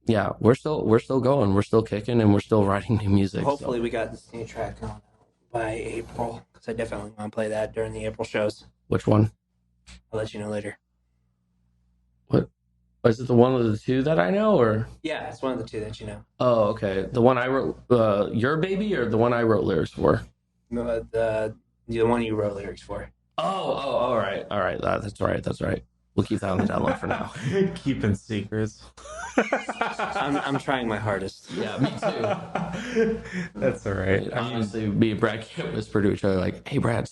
yeah, we're still going, we're still kicking, and we're still writing new music. Hopefully, we got this new track going out by April, because I definitely want to play that during the April shows. Which one? I'll let you know later. What is it? The one of the two that I know, or? Yeah, it's one of the two that you know. Oh, okay. The one I wrote, Your Baby, or the one I wrote lyrics for? No, the one you wrote lyrics for. Oh, all right. That's right. We'll keep that on the download for now. Keeping secrets. I'm trying my hardest. Yeah, me too. That's all right. Honestly, me and Brad can't whisper to each other like, "Hey, Brad."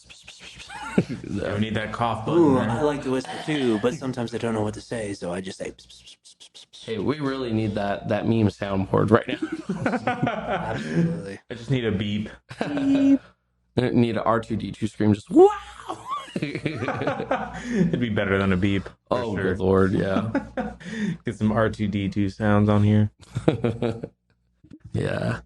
I need that cough button. Ooh, man. I like to whisper too, but sometimes I don't know what to say, so I just say. Hey, we really need that meme soundboard right now. Absolutely. I just need a beep. Need an R2D2 scream, just wow. It'd be better than a beep. for Oh, sure. good lord, yeah. Get some R2D2 sounds on here. Yeah.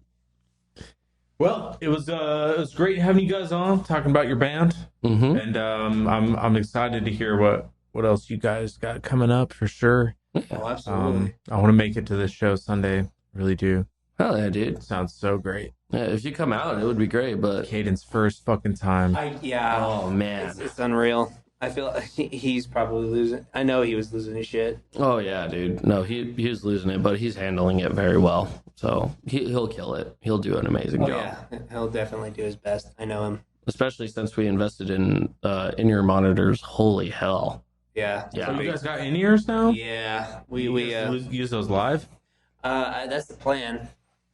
Well, it was great having you guys on, talking about your band, Mm-hmm. and I'm excited to hear what else you guys got coming up for sure. Oh, absolutely. I want to make it to this show Sunday. Really do. Hell yeah, dude. It sounds so great. Yeah, if you come out, it would be great, but Caden's first fucking time. oh man. It's unreal. I feel like he's probably losing. I know he was losing his shit. Oh yeah, dude. No, he was losing it, but he's handling it very well. So he'll kill it. He'll do an amazing job. Yeah, he'll definitely do his best. I know him. Especially since we invested in in-ear monitors. Holy hell. Yeah. Yeah. So you guys got in-ears now? Yeah. We use those live? that's the plan.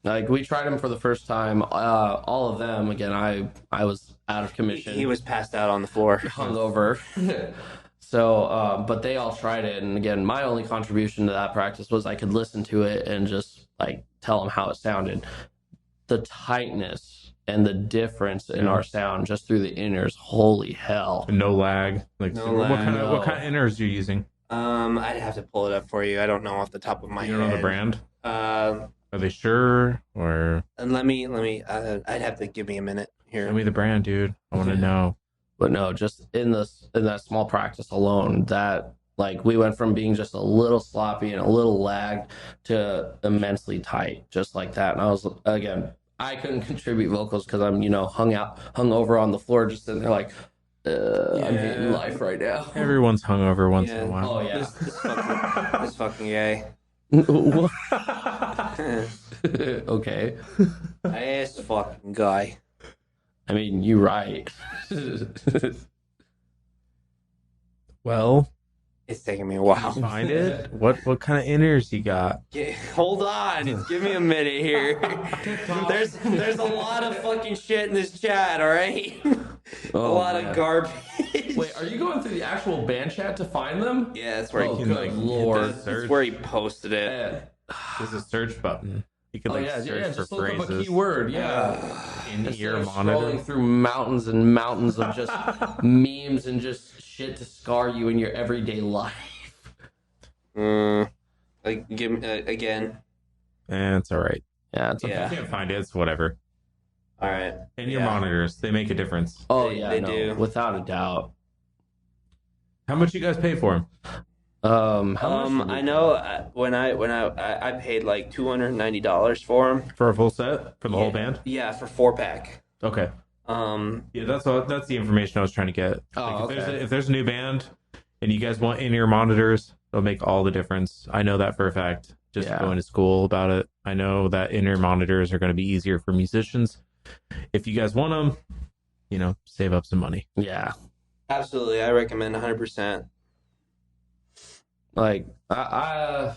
Like we tried him for the first time. All of them. Again, I was out of commission. He was passed out on the floor. Hungover. So, but they all tried it, and again, my only contribution to that practice was I could listen to it and just like tell them how it sounded. The tightness and the difference in our sound just through the inners. Holy hell! No lag. Like No so lag, what kind of inners are you using? I'd have to pull it up for you. I don't know off the top of my head. You don't know the brand? Are they sure or? And let me. I'd have to give me a minute here. Show me the brand, dude. I want to know. But no, just in that small practice alone, that like we went from being just a little sloppy and a little lagged to immensely tight, just like that. And I was again, I couldn't contribute vocals because I'm hung over on the floor, just sitting there like, I'm hating life right now. Everyone's hungover once in a while. Oh yeah, This fucking guy. Okay. This fucking guy. I mean, you're right. Well, It's taking me a while. find it. What kind of inners you got? Hold on, give me a minute here. There's a lot of fucking shit in this chat. All right, a lot of garbage. Wait, are you going through the actual band chat to find them? Yeah, that's where Oh, he good like, lord. that's where he posted it. Man. There's a search button. You can Oh like yeah, search for just look up a phrases. keyword. Yeah. In Instead ear of monitor. scrolling through mountains and mountains of just memes and just shit to scar you in your everyday life. Like give me again. It's all right. Yeah, it's okay. Yeah. If you can't find it, it's whatever. All right. And your monitors, they make a difference. Oh They- yeah, they no, do. without a doubt. How much you guys pay for them? How much I know when I paid like $290 for him. For a full set? For the whole band? Yeah, for 4-pack. Okay. Yeah, that's the information I was trying to get. Oh, If there's a new band and you guys want in-ear monitors, it'll make all the difference. I know that for a fact. Just going to school about it. I know that in-ear monitors are going to be easier for musicians. If you guys want them, save up some money. Yeah. Absolutely, I recommend 100%. Like I'll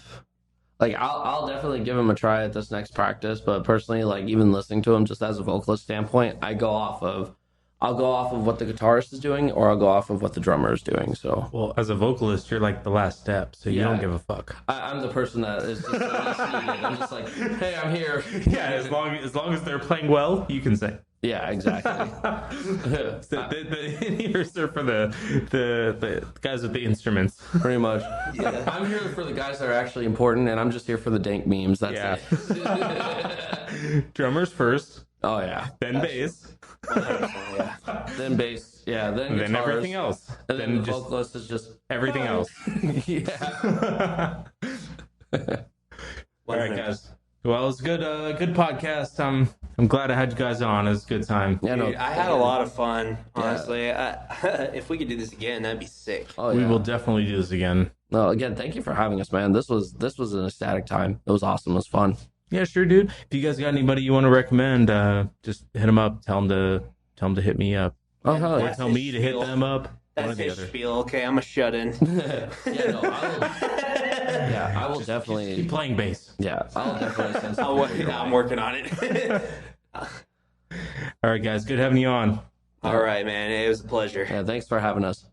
definitely give him a try at this next practice, but personally, like even listening to him just as a vocalist standpoint, I'll go off of what the guitarist is doing, or I'll go off of what the drummer is doing. So, Well, as a vocalist, you're like the last step, so you don't give a fuck. I'm the person that is just I'm just like, hey, I'm here. Yeah, as long as they're playing well, you can say. Yeah, exactly. The in-ears are for the guys with the instruments. Pretty much. Yeah. I'm here for the guys that are actually important, and I'm just here for the dank memes. That's it. Drummers first, Oh yeah. then bass, Yeah. Then bass. Yeah. Then then guitars, everything else. And then the just vocalist is just everything else. yeah. All right, guys. Well, it's a good podcast. I'm glad I had you guys on. It was a good time. Yeah, no, Dude, I had a lot of fun, honestly. If we could do this again, that'd be sick. Oh, We yeah. will definitely do this again. No, again, thank you for having us, man. This was an ecstatic time. It was awesome. It was fun. Yeah, sure, dude. If you guys got anybody you want to recommend, just hit them up. Tell them to hit me up. Oh hell Or yeah. tell me to hit them up. One That's or the his other. spiel. Okay, I'm a shut-in. Yeah, no, I will definitely. Keep playing bass. Yeah, I'll definitely send something. I'm working on it. All right, guys. Good having you on. All right, man. It was a pleasure. Yeah, thanks for having us.